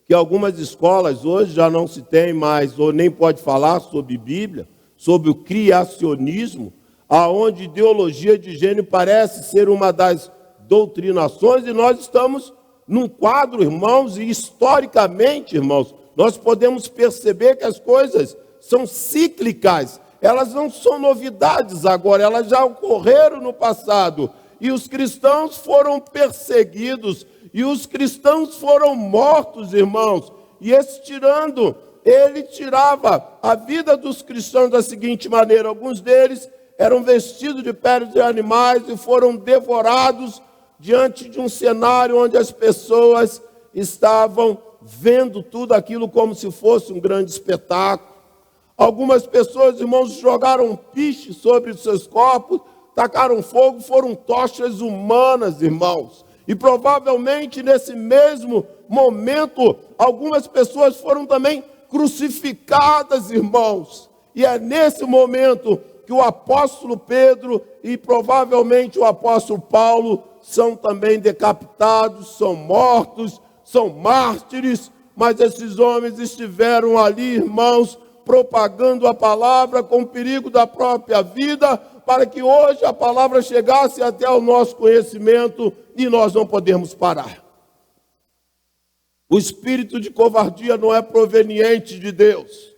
que algumas escolas hoje já não se tem mais, ou nem pode falar sobre Bíblia, sobre o criacionismo, aonde ideologia de gênero parece ser uma das doutrinações, e nós estamos num quadro, irmãos, e historicamente, irmãos, nós podemos perceber que as coisas são cíclicas, elas não são novidades agora, elas já ocorreram no passado. E os cristãos foram perseguidos, e os cristãos foram mortos, irmãos. E esse tirano, ele tirava a vida dos cristãos da seguinte maneira: alguns deles eram vestidos de peles de animais e foram devorados diante de um cenário onde as pessoas estavam vendo tudo aquilo como se fosse um grande espetáculo. Algumas pessoas, irmãos, jogaram piche sobre os seus corpos, tacaram fogo, foram tochas humanas, irmãos. E provavelmente nesse mesmo momento, algumas pessoas foram também crucificadas, irmãos. E é nesse momento que o apóstolo Pedro e provavelmente o apóstolo Paulo são também decapitados, são mortos, são mártires. Mas esses homens estiveram ali, irmãos, propagando a palavra com o perigo da própria vida, para que hoje a palavra chegasse até o nosso conhecimento e nós não podemos parar. O espírito de covardia não é proveniente de Deus.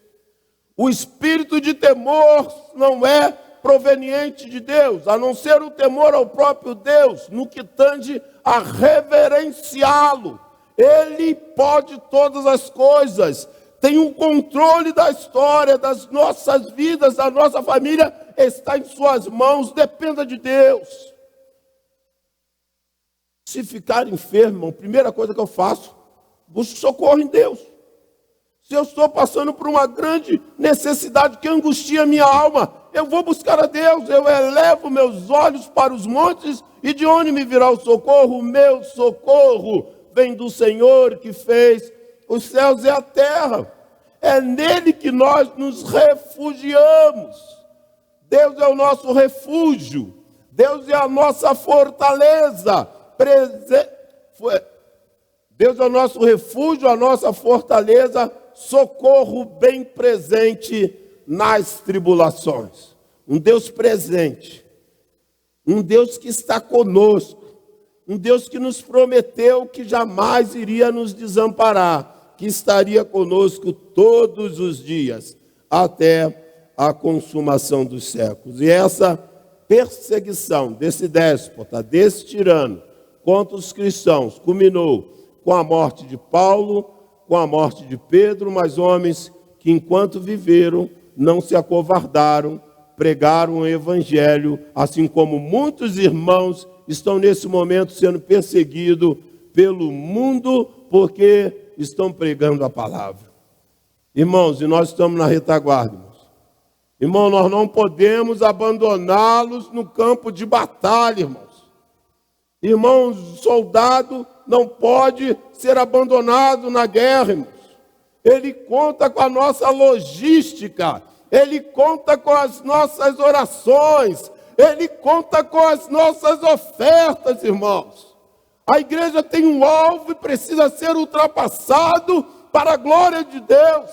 O espírito de temor não é proveniente de Deus, a não ser o temor ao próprio Deus, no que tange a reverenciá-lo. Ele pode todas as coisas, tem um controle da história, das nossas vidas, da nossa família, está em suas mãos, dependa de Deus. Se ficar enfermo, a primeira coisa que eu faço, busco socorro em Deus. Se eu estou passando por uma grande necessidade que angustia a minha alma, eu vou buscar a Deus, eu elevo meus olhos para os montes, e de onde me virá o socorro? O meu socorro vem do Senhor que fez os céus e a terra. É nele que nós nos refugiamos. Deus é o nosso refúgio, Deus é a nossa fortaleza, Deus é o nosso refúgio, a nossa fortaleza, socorro bem presente nas tribulações. Um Deus presente, um Deus que está conosco, um Deus que nos prometeu que jamais iria nos desamparar, que estaria conosco todos os dias, até a consumação dos séculos. E essa perseguição desse déspota, desse tirano, contra os cristãos, culminou com a morte de Paulo, com a morte de Pedro, mas homens que enquanto viveram, não se acovardaram, pregaram o evangelho, assim como muitos irmãos estão nesse momento sendo perseguidos pelo mundo porque estão pregando a palavra. Irmãos, e nós estamos na retaguarda, irmãos. Irmão, nós não podemos abandoná-los no campo de batalha, irmãos. Irmãos, soldado não pode ser abandonado na guerra, irmãos. Ele conta com a nossa logística, ele conta com as nossas orações, ele conta com as nossas ofertas, irmãos. A igreja tem um alvo e precisa ser ultrapassado para a glória de Deus,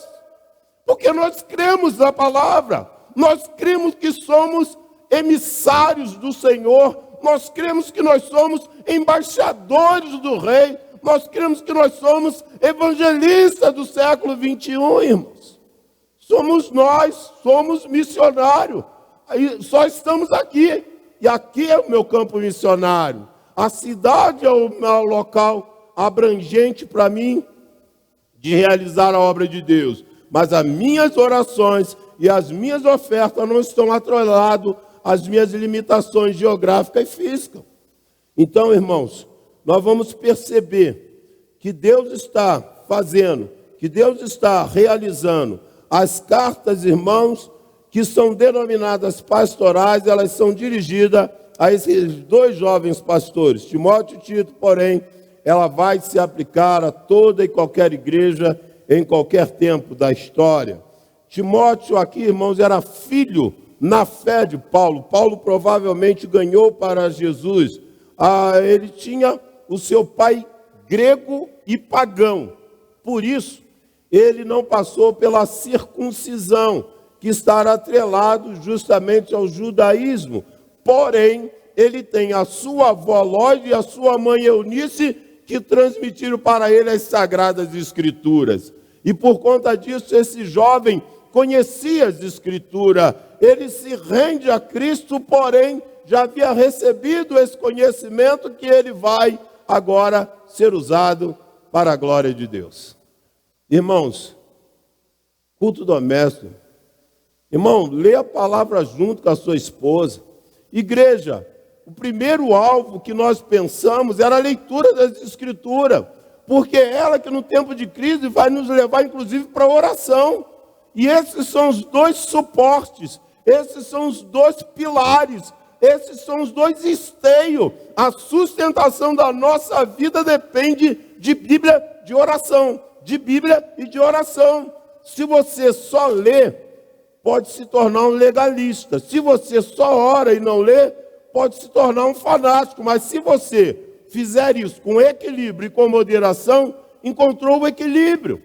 porque nós cremos na palavra, nós cremos que somos emissários do Senhor, nós cremos que nós somos embaixadores do Rei, nós cremos que nós somos evangelistas do século 21, irmãos. Somos nós, somos missionários, só estamos aqui, e aqui é o meu campo missionário. A cidade é o meu local abrangente para mim de realizar a obra de Deus, mas as minhas orações e as minhas ofertas não estão atreladas às minhas limitações geográficas e físicas. Então, irmãos, nós vamos perceber que Deus está fazendo, que Deus está realizando. As cartas, irmãos, que são denominadas pastorais, elas são dirigidas a esses dois jovens pastores, Timóteo e Tito, porém, ela vai se aplicar a toda e qualquer igreja em qualquer tempo da história. Timóteo aqui, irmãos, era filho na fé de Paulo. Paulo provavelmente ganhou para Jesus. Ele tinha o seu pai grego e pagão. Por isso, ele não passou pela circuncisão, que está atrelado justamente ao judaísmo. Porém, ele tem a sua avó Lóide e a sua mãe Eunice, que transmitiram para ele as Sagradas Escrituras. E por conta disso, esse jovem conhecia as Escrituras. Ele se rende a Cristo, porém, já havia recebido esse conhecimento que ele vai agora ser usado para a glória de Deus. Irmãos, culto doméstico. Irmão, lê a palavra junto com a sua esposa. Igreja, o primeiro alvo que nós pensamos era a leitura das Escrituras, porque é ela que no tempo de crise vai nos levar, inclusive, para a oração. E esses são os dois suportes, esses são os dois pilares, esses são os dois esteios. A sustentação da nossa vida depende de Bíblia, de oração, de Bíblia e de oração. Se você só lê, pode se tornar um legalista. Se você só ora e não lê, pode se tornar um fanático. Mas se você fizer isso com equilíbrio e com moderação, encontrou o equilíbrio.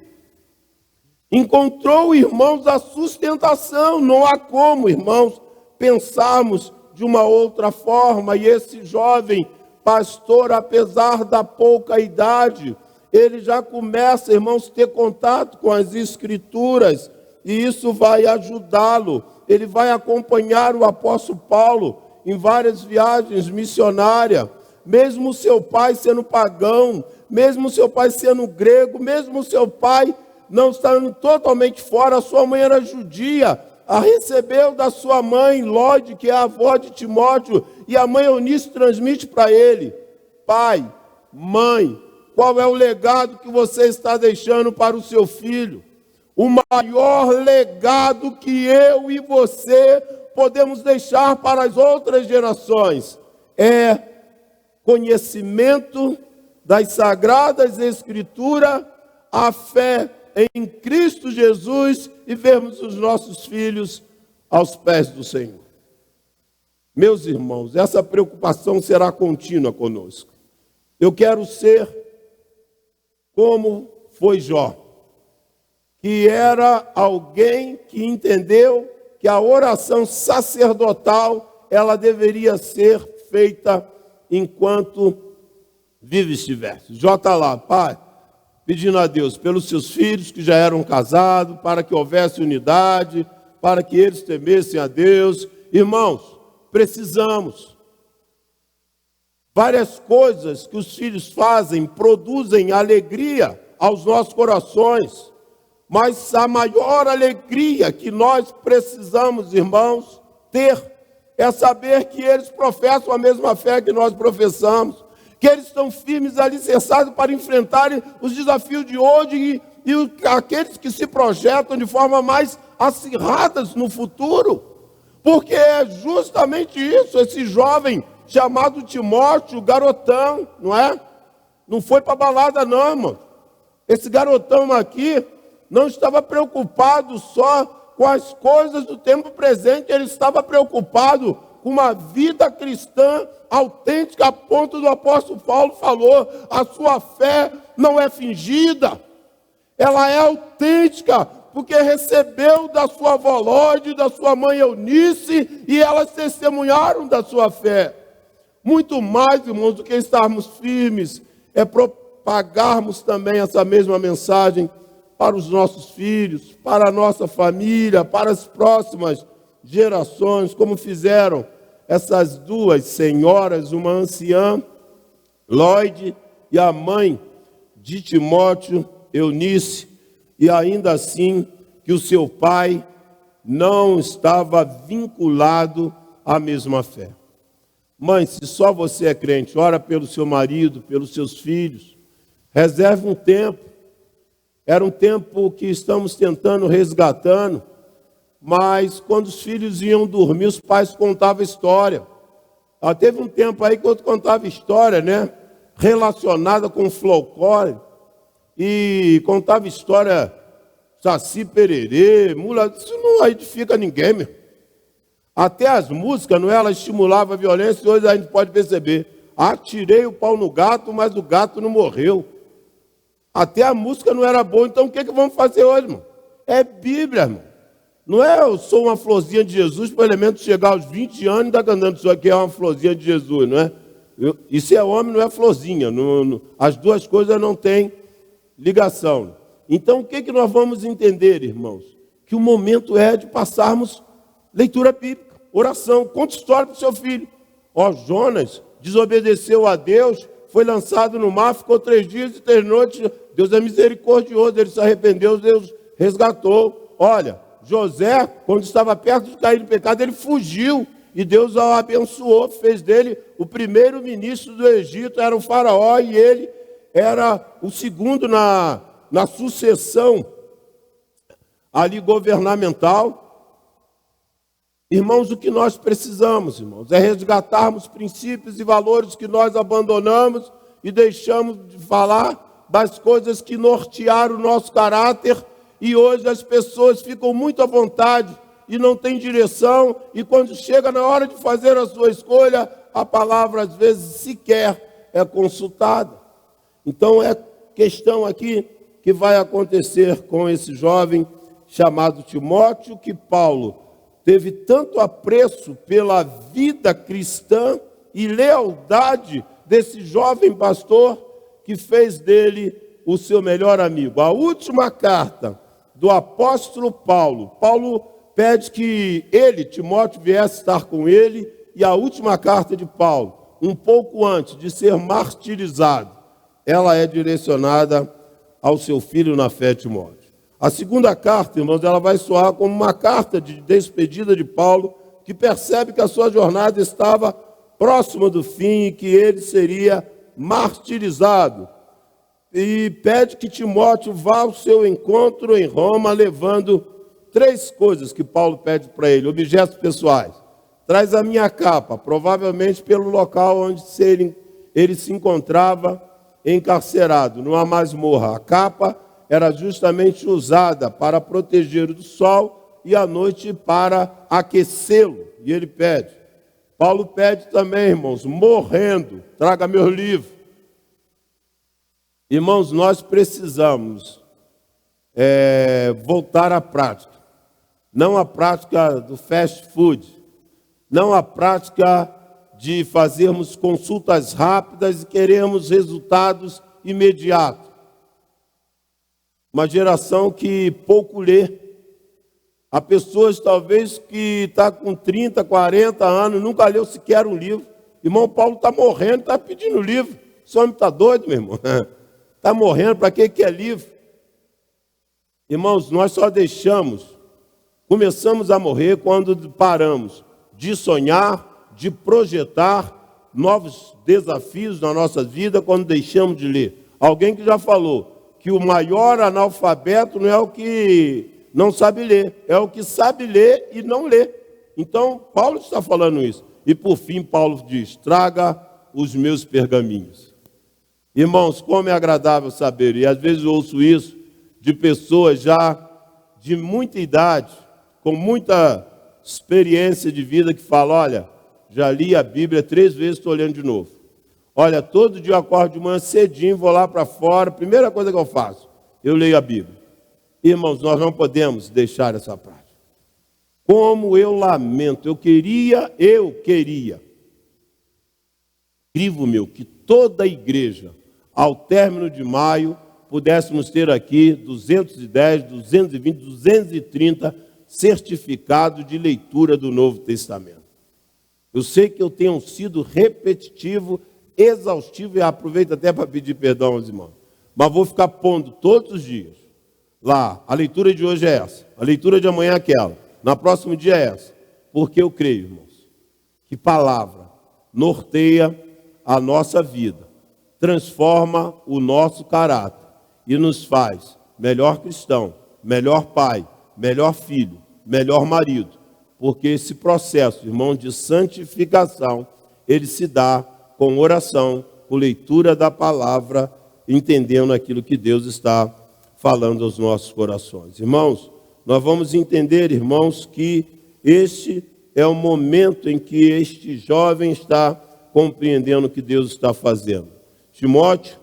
Encontrou, irmãos, a sustentação. Não há como, irmãos, pensarmos de uma outra forma. E esse jovem pastor, apesar da pouca idade, ele já começa, irmãos, a ter contato com as Escrituras. E isso vai ajudá-lo. Ele vai acompanhar o apóstolo Paulo em várias viagens missionárias. Mesmo seu pai sendo pagão, mesmo seu pai sendo grego, mesmo seu pai não estando totalmente fora, a sua mãe era judia, a recebeu da sua mãe, Lóide, que é a avó de Timóteo, e a mãe Eunice transmite para ele: pai, mãe, qual é o legado que você está deixando para o seu filho? O maior legado que eu e você podemos deixar para as outras gerações é conhecimento das Sagradas Escrituras, a fé em Cristo Jesus e vermos os nossos filhos aos pés do Senhor. Meus irmãos, essa preocupação será contínua conosco. Eu quero ser como foi Jó, que era alguém que entendeu que a oração sacerdotal, ela deveria ser feita enquanto vivo estivesse. Jó está lá, pai, pedindo a Deus pelos seus filhos que já eram casados, para que houvesse unidade, para que eles temessem a Deus. Irmãos, precisamos. Várias coisas que os filhos fazem produzem alegria aos nossos corações. Mas a maior alegria que nós precisamos, irmãos, ter é saber que eles professam a mesma fé que nós professamos, que eles estão firmes, alicerçados para enfrentarem os desafios de hoje e aqueles que se projetam de forma mais acirradas no futuro. Porque é justamente isso, esse jovem chamado Timóteo, garotão, não é? Não foi para balada não, irmão. Esse garotão aqui não estava preocupado só com as coisas do tempo presente, ele estava preocupado com uma vida cristã autêntica, a ponto do apóstolo Paulo falou, a sua fé não é fingida, ela é autêntica, porque recebeu da sua avó Lóide, da sua mãe Eunice, e elas testemunharam da sua fé. Muito mais, irmãos, do que estarmos firmes, é propagarmos também essa mesma mensagem para os nossos filhos, para a nossa família, para as próximas gerações, como fizeram essas duas senhoras, uma anciã, Lóide, e a mãe de Timóteo, Eunice, e ainda assim que o seu pai não estava vinculado à mesma fé. Mãe, se só você é crente, ora pelo seu marido, pelos seus filhos, reserve um tempo. Era um tempo que estamos tentando resgatando, mas quando os filhos iam dormir, os pais contavam história. Teve um tempo aí que eu contava história, né? Relacionada com folclore. E contava história, Saci Pererê, mula, isso não edifica ninguém, meu. Até as músicas, não é? Ela estimulava a violência, e hoje a gente pode perceber. Atirei o pau no gato, mas o gato não morreu. Até a música não era boa, então o que vamos fazer hoje, irmão? É Bíblia, irmão. Não é eu sou uma florzinha de Jesus, para o elemento chegar aos 20 anos e ainda cantando isso aqui é uma florzinha de Jesus, não é? Isso é homem, não é florzinha. As duas coisas não têm ligação. Então o que nós vamos entender, irmãos? Que o momento é de passarmos leitura bíblica, oração, conta história para o seu filho. Jonas desobedeceu a Deus, foi lançado no mar, ficou 3 dias e 3 noites. Deus é misericordioso, ele se arrependeu, Deus resgatou. Olha, José, quando estava perto de cair no pecado, ele fugiu e Deus o abençoou, fez dele o primeiro ministro do Egito, era o faraó e ele era o segundo na sucessão ali governamental. Irmãos, o que nós precisamos, irmãos, é resgatarmos princípios e valores que nós abandonamos e deixamos de falar das coisas que nortearam o nosso caráter, e hoje as pessoas ficam muito à vontade e não têm direção, e quando chega na hora de fazer a sua escolha, a palavra às vezes sequer é consultada. Então é questão aqui que vai acontecer com esse jovem chamado Timóteo, que Paulo teve tanto apreço pela vida cristã e lealdade desse jovem pastor, que fez dele o seu melhor amigo. A última carta do apóstolo Paulo, Paulo pede que ele, Timóteo, viesse estar com ele, e a última carta de Paulo, um pouco antes de ser martirizado, ela é direcionada ao seu filho na fé, Timóteo. A segunda carta, irmãos, ela vai soar como uma carta de despedida de Paulo, que percebe que a sua jornada estava próxima do fim e que ele seria martirizado. E pede que Timóteo vá ao seu encontro em Roma, levando 3 coisas que Paulo pede para ele, objetos pessoais. Traz a minha capa, provavelmente pelo local onde ele se encontrava encarcerado, numa masmorra. A capa era justamente usada para proteger do sol e à noite para aquecê-lo. E ele pede. Paulo pede também, irmãos, morrendo, traga meu livro. Irmãos, nós precisamos voltar à prática. Não à prática do fast food. Não à prática de fazermos consultas rápidas e queremos resultados imediatos. Uma geração que pouco lê. Há pessoas talvez que está com 30, 40 anos, nunca leu sequer um livro. Irmão Paulo está morrendo, está pedindo livro. Esse homem está doido, meu irmão. Está morrendo, para que é livro? Irmãos, nós só começamos a morrer quando paramos de sonhar, de projetar novos desafios na nossa vida, quando deixamos de ler. Alguém que já falou que o maior analfabeto não é o que não sabe ler, é o que sabe ler e não lê. Então, Paulo está falando isso. E por fim, Paulo diz: traga os meus pergaminhos. Irmãos, como é agradável saber, e às vezes eu ouço isso de pessoas já de muita idade, com muita experiência de vida, que falam: olha, já li a Bíblia 3 vezes, estou olhando de novo. Olha, todo dia eu acordo de manhã cedinho, vou lá para fora, primeira coisa que eu faço, eu leio a Bíblia. Irmãos, nós não podemos deixar essa prática. Como eu lamento, eu queria, crivo meu, que toda a igreja, ao término de maio, pudéssemos ter aqui 210, 220, 230 certificados de leitura do Novo Testamento. Eu sei que eu tenho sido repetitivo, exaustivo, e aproveito até para pedir perdão aos irmãos, mas vou ficar pondo todos os dias lá: a leitura de hoje é essa, a leitura de amanhã é aquela, no próximo dia é essa, porque eu creio, irmãos, que palavra norteia a nossa vida, transforma o nosso caráter e nos faz melhor cristão, melhor pai, melhor filho, melhor marido, porque esse processo, irmão, de santificação, ele se dá com oração, com leitura da palavra, entendendo aquilo que Deus está falando aos nossos corações. Irmãos, nós vamos entender, irmãos, que este é o momento em que este jovem está compreendendo o que Deus está fazendo. Timóteo,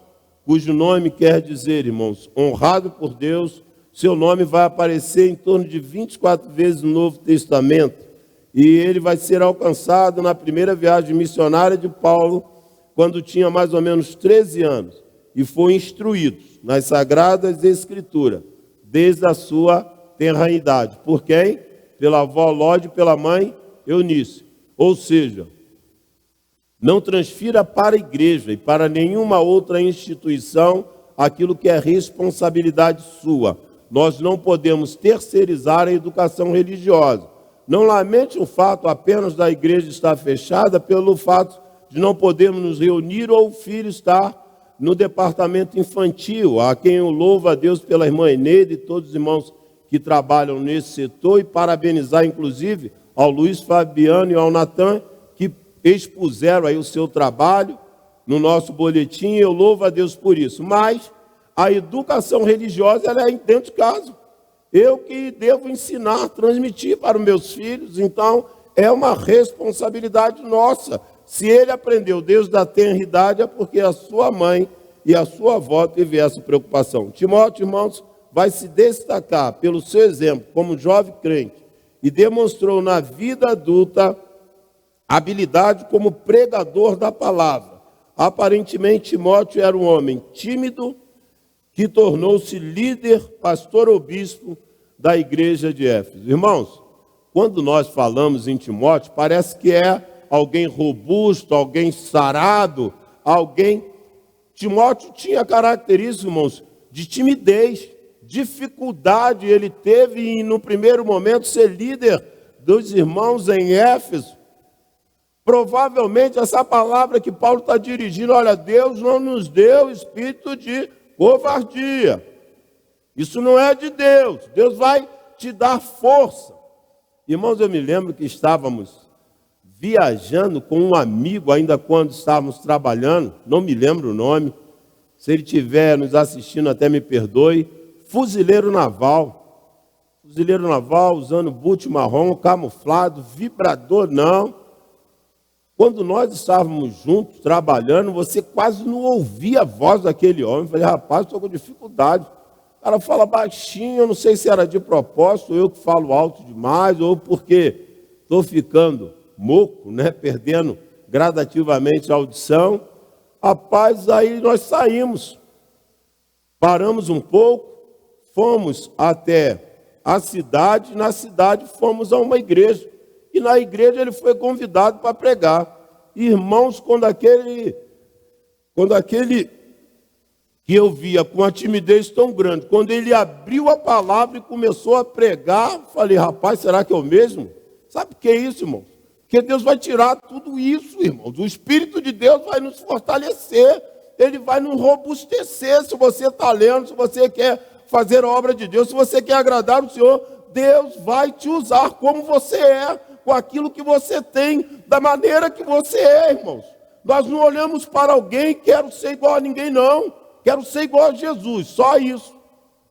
cujo nome quer dizer, irmãos, honrado por Deus, seu nome vai aparecer em torno de 24 vezes no Novo Testamento, e ele vai ser alcançado na primeira viagem missionária de Paulo, quando tinha mais ou menos 13 anos, e foi instruído nas Sagradas Escrituras, desde a sua tenra idade. Por quem? Pela avó Lode e pela mãe Eunice. Ou seja, não transfira para a igreja e para nenhuma outra instituição aquilo que é responsabilidade sua. Nós não podemos terceirizar a educação religiosa. Não lamente o fato apenas da igreja estar fechada pelo fato de não podermos nos reunir ou o filho estar no departamento infantil, a quem eu louvo a Deus pela irmã Eneida e todos os irmãos que trabalham nesse setor, e parabenizar inclusive ao Luiz Fabiano e ao Natan, que expuseram aí o seu trabalho no nosso boletim, eu louvo a Deus por isso. Mas a educação religiosa, ela é dentro de casa. Eu que devo ensinar, transmitir para os meus filhos, então é uma responsabilidade nossa. Se ele aprendeu desde a tenra idade, é porque a sua mãe e a sua avó teve essa preocupação. Timóteo, irmãos, vai se destacar pelo seu exemplo como jovem crente e demonstrou na vida adulta habilidade como pregador da palavra. Aparentemente, Timóteo era um homem tímido que tornou-se líder, pastor ou bispo da igreja de Éfeso. Irmãos, quando nós falamos em Timóteo, parece que é alguém robusto, alguém sarado, alguém... Timóteo tinha características, irmãos, de timidez, dificuldade ele teve em, no primeiro momento, ser líder dos irmãos em Éfeso. Provavelmente essa palavra que Paulo está dirigindo, olha, Deus não nos deu espírito de covardia. Isso não é de Deus. Deus vai te dar força. Irmãos, eu me lembro que estávamos viajando com um amigo, ainda quando estávamos trabalhando, não me lembro o nome, se ele estiver nos assistindo até me perdoe, fuzileiro naval, usando boot marrom, camuflado, vibrador não. Quando nós estávamos juntos, trabalhando, você quase não ouvia a voz daquele homem. Eu falei, rapaz, estou com dificuldade. O cara fala baixinho, eu não sei se era de propósito, eu que falo alto demais, ou porque estou ficando moco, né, perdendo gradativamente a audição. Rapaz, aí nós saímos, paramos um pouco, fomos até a cidade, na cidade fomos a uma igreja, e na igreja ele foi convidado para pregar. Irmãos, quando aquele que eu via com uma timidez tão grande. Quando ele abriu a palavra e começou a pregar, falei, rapaz, será que é o mesmo? Sabe o que é isso, irmão? Porque Deus vai tirar tudo isso, irmãos. O Espírito de Deus vai nos fortalecer, Ele vai nos robustecer. Se você está lendo, se você quer fazer a obra de Deus, se você quer agradar o Senhor, Deus vai te usar como você é, com aquilo que você tem, da maneira que você é, irmãos. Nós não olhamos para alguém, quero ser igual a ninguém, não. Quero ser igual a Jesus, só isso.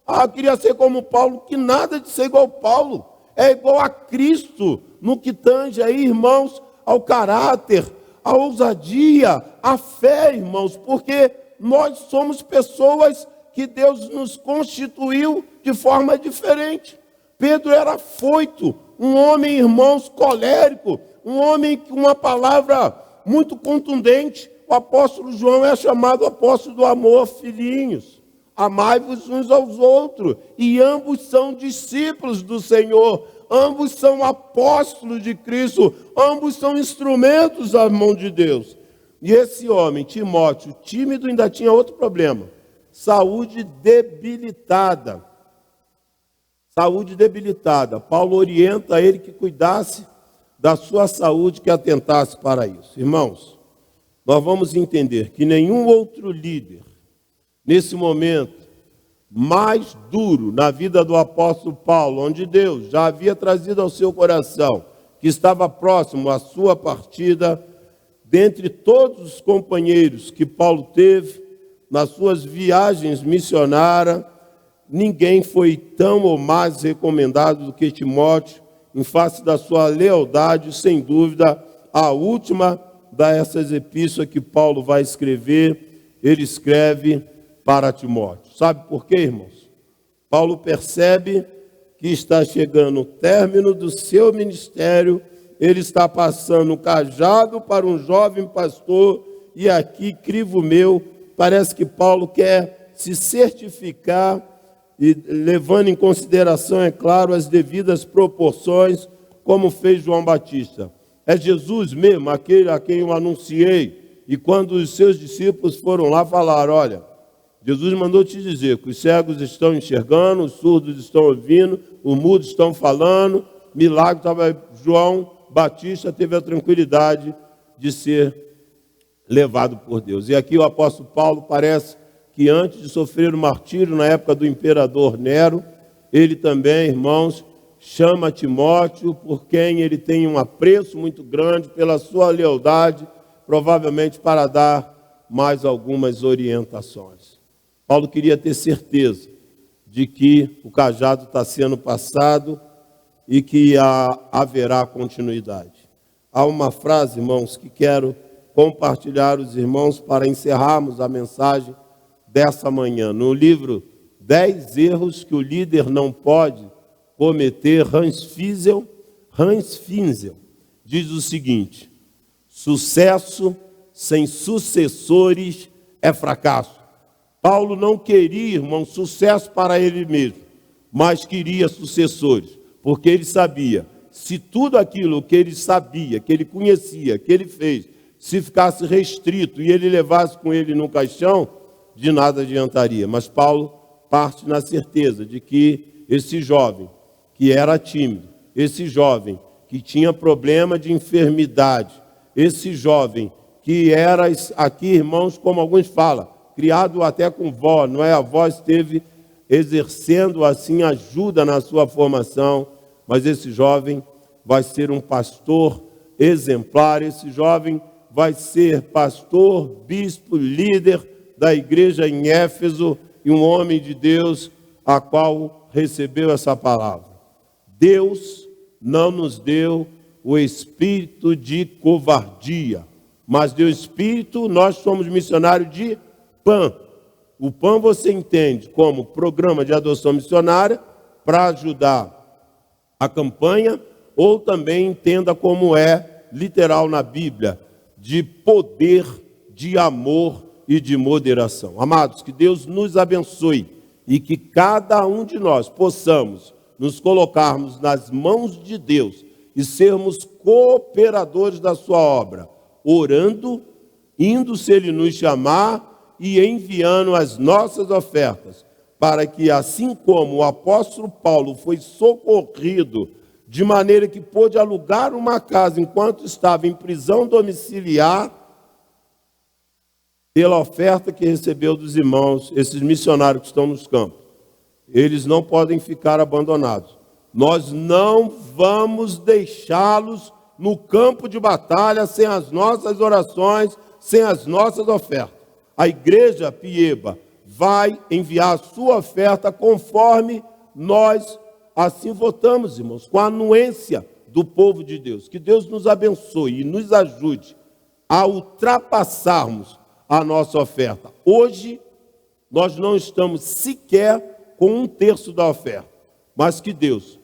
Eu queria ser como Paulo, que nada de ser igual a Paulo. É igual a Cristo, no que tange aí, irmãos, ao caráter, à ousadia, à fé, irmãos, porque nós somos pessoas que Deus nos constituiu de forma diferente. Pedro era afoito, um homem, irmãos, colérico, um homem com uma palavra muito contundente. O apóstolo João é chamado apóstolo do amor, filhinhos. Amai-vos uns aos outros, e ambos são discípulos do Senhor, ambos são apóstolos de Cristo, ambos são instrumentos da mão de Deus. E esse homem, Timóteo, tímido, ainda tinha outro problema: saúde debilitada. Saúde debilitada. Paulo orienta ele que cuidasse da sua saúde, que atentasse para isso. Irmãos, nós vamos entender que nenhum outro líder, nesse momento mais duro na vida do apóstolo Paulo, onde Deus já havia trazido ao seu coração, que estava próximo à sua partida, dentre todos os companheiros que Paulo teve nas suas viagens missionárias, ninguém foi tão ou mais recomendado do que Timóteo, em face da sua lealdade, sem dúvida, a última dessas epístolas que Paulo vai escrever, ele escreve para Timóteo. Sabe por quê, irmãos? Paulo percebe que está chegando o término do seu ministério, ele está passando o cajado para um jovem pastor, e aqui, crivo meu, parece que Paulo quer se certificar, e levando em consideração, é claro, as devidas proporções, como fez João Batista. É Jesus mesmo, aquele a quem eu anunciei, e quando os seus discípulos foram lá falar, olha, Jesus mandou te dizer que os cegos estão enxergando, os surdos estão ouvindo, os mudos estão falando, milagre. João Batista teve a tranquilidade de ser levado por Deus. E aqui o apóstolo Paulo parece que antes de sofrer o martírio na época do imperador Nero, ele também, irmãos, chama Timóteo, por quem ele tem um apreço muito grande pela sua lealdade, provavelmente para dar mais algumas orientações. Paulo queria ter certeza de que o cajado está sendo passado e que haverá continuidade. Há uma frase, irmãos, que quero compartilhar os irmãos para encerrarmos a mensagem dessa manhã. No livro 10 erros que o líder não pode cometer, Hans Finzel diz o seguinte: sucesso sem sucessores é fracasso. Paulo não queria, irmão, sucesso para ele mesmo, mas queria sucessores, porque ele sabia, se tudo aquilo que ele sabia, que ele conhecia, que ele fez, se ficasse restrito e ele levasse com ele no caixão, de nada adiantaria. Mas Paulo parte na certeza de que esse jovem que era tímido, esse jovem que tinha problema de enfermidade, esse jovem que era, aqui, irmãos, como alguns falam, criado até com vó, não é? A avó esteve exercendo assim ajuda na sua formação, mas esse jovem vai ser um pastor exemplar, esse jovem vai ser pastor, bispo, líder da igreja em Éfeso, e um homem de Deus a qual recebeu essa palavra. Deus não nos deu o espírito de covardia, mas deu espírito, nós somos missionários de PAN. O PAN você entende como programa de adoção missionária para ajudar a campanha, ou também entenda como é literal na Bíblia, de poder, de amor e de moderação. Amados, que Deus nos abençoe e que cada um de nós possamos nos colocarmos nas mãos de Deus e sermos cooperadores da sua obra, orando, indo se Ele nos chamar e enviando as nossas ofertas, para que, assim como o apóstolo Paulo foi socorrido de maneira que pôde alugar uma casa enquanto estava em prisão domiciliar, pela oferta que recebeu dos irmãos, esses missionários que estão nos campos, eles não podem ficar abandonados. Nós não vamos deixá-los no campo de batalha sem as nossas orações, sem as nossas ofertas. A igreja Pieba vai enviar a sua oferta conforme nós assim votamos, irmãos, com a anuência do povo de Deus. Que Deus nos abençoe e nos ajude a ultrapassarmos a nossa oferta. Hoje, nós não estamos sequer com 1/3 da oferta, mas que Deus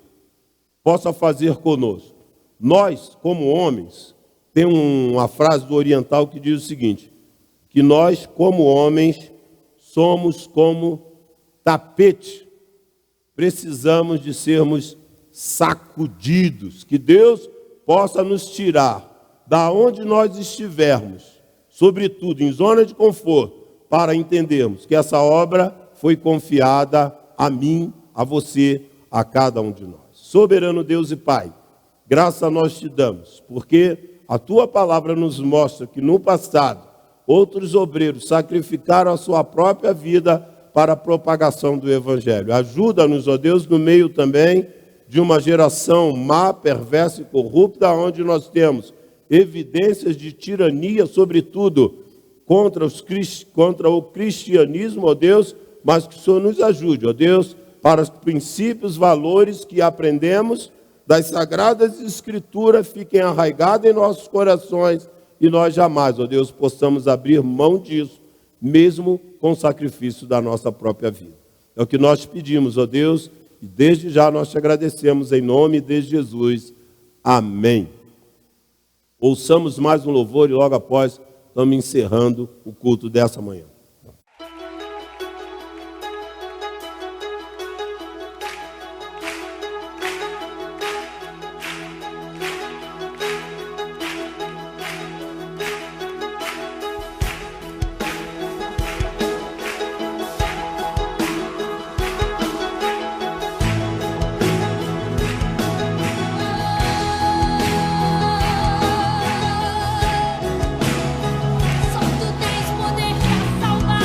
possa fazer conosco. Nós, como homens, tem uma frase do oriental que diz o seguinte, que nós, como homens, somos como tapete, precisamos de sermos sacudidos, que Deus possa nos tirar da onde nós estivermos, sobretudo em zona de conforto, para entendermos que essa obra foi confiada a mim, a você, a cada um de nós. Soberano Deus e Pai, graça nós te damos, porque a tua palavra nos mostra que no passado, outros obreiros sacrificaram a sua própria vida para a propagação do Evangelho. Ajuda-nos, ó Deus, no meio também de uma geração má, perversa e corrupta, onde nós temos evidências de tirania, sobretudo contra o cristianismo, ó Deus, mas que o Senhor nos ajude, ó Deus, para os princípios, valores que aprendemos das Sagradas Escrituras fiquem arraigados em nossos corações e nós jamais, ó Deus, possamos abrir mão disso, mesmo com o sacrifício da nossa própria vida. É o que nós pedimos, ó Deus, e desde já nós te agradecemos em nome de Jesus. Amém. Ouçamos mais um louvor e logo após estamos encerrando o culto dessa manhã. Só tu tens poder pra salvar.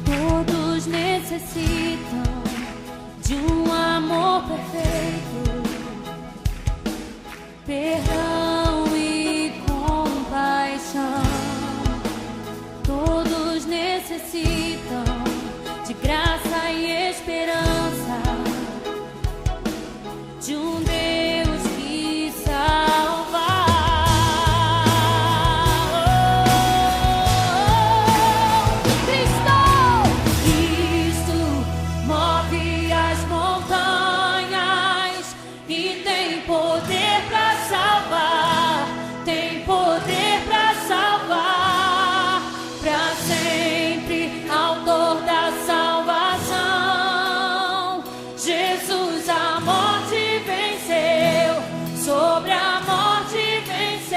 Todos necessitam de um amor perfeito, perdão e compaixão. Todos necessitam de graça e esperança, de um Deus que salva. Cristo move as montanhas e tem poder para salvar, tem poder para salvar, para sempre, autor da salvação. Jesus a morte venceu, sobre a morte venceu.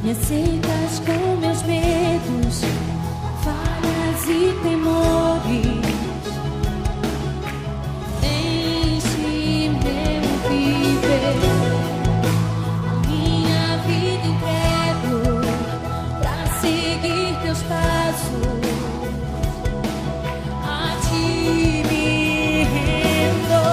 Me aceitas com meus medos, falhas e temores. Enche meu viver, a minha vida entrego pra seguir teus passos. A ti me rendo.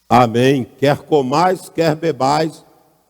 Amém. Quer comais, quer bebais,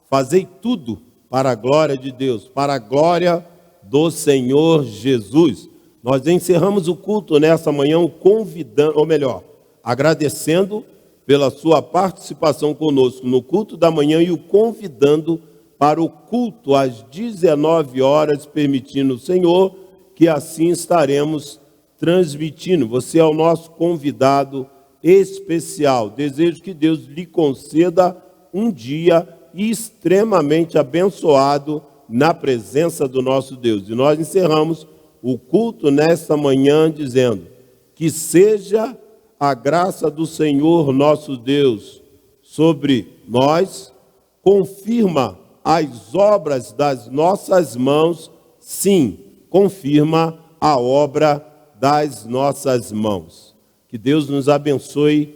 fazei tudo para a glória de Deus, para a glória do Senhor Jesus. Nós encerramos o culto nessa manhã convidando, ou melhor, agradecendo pela sua participação conosco no culto da manhã e o convidando para o culto às 19 horas, permitindo o Senhor, que assim estaremos transmitindo. Você é o nosso convidado especial. Desejo que Deus lhe conceda um dia extremamente abençoado na presença do nosso Deus. E nós encerramos o culto nesta manhã dizendo: que seja a graça do Senhor nosso Deus sobre nós, confirma as obras das nossas mãos, sim, confirma a obra das nossas mãos. Que Deus nos abençoe,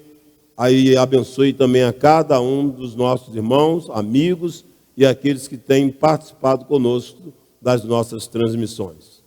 aí abençoe também a cada um dos nossos irmãos, amigos e aqueles que têm participado conosco das nossas transmissões.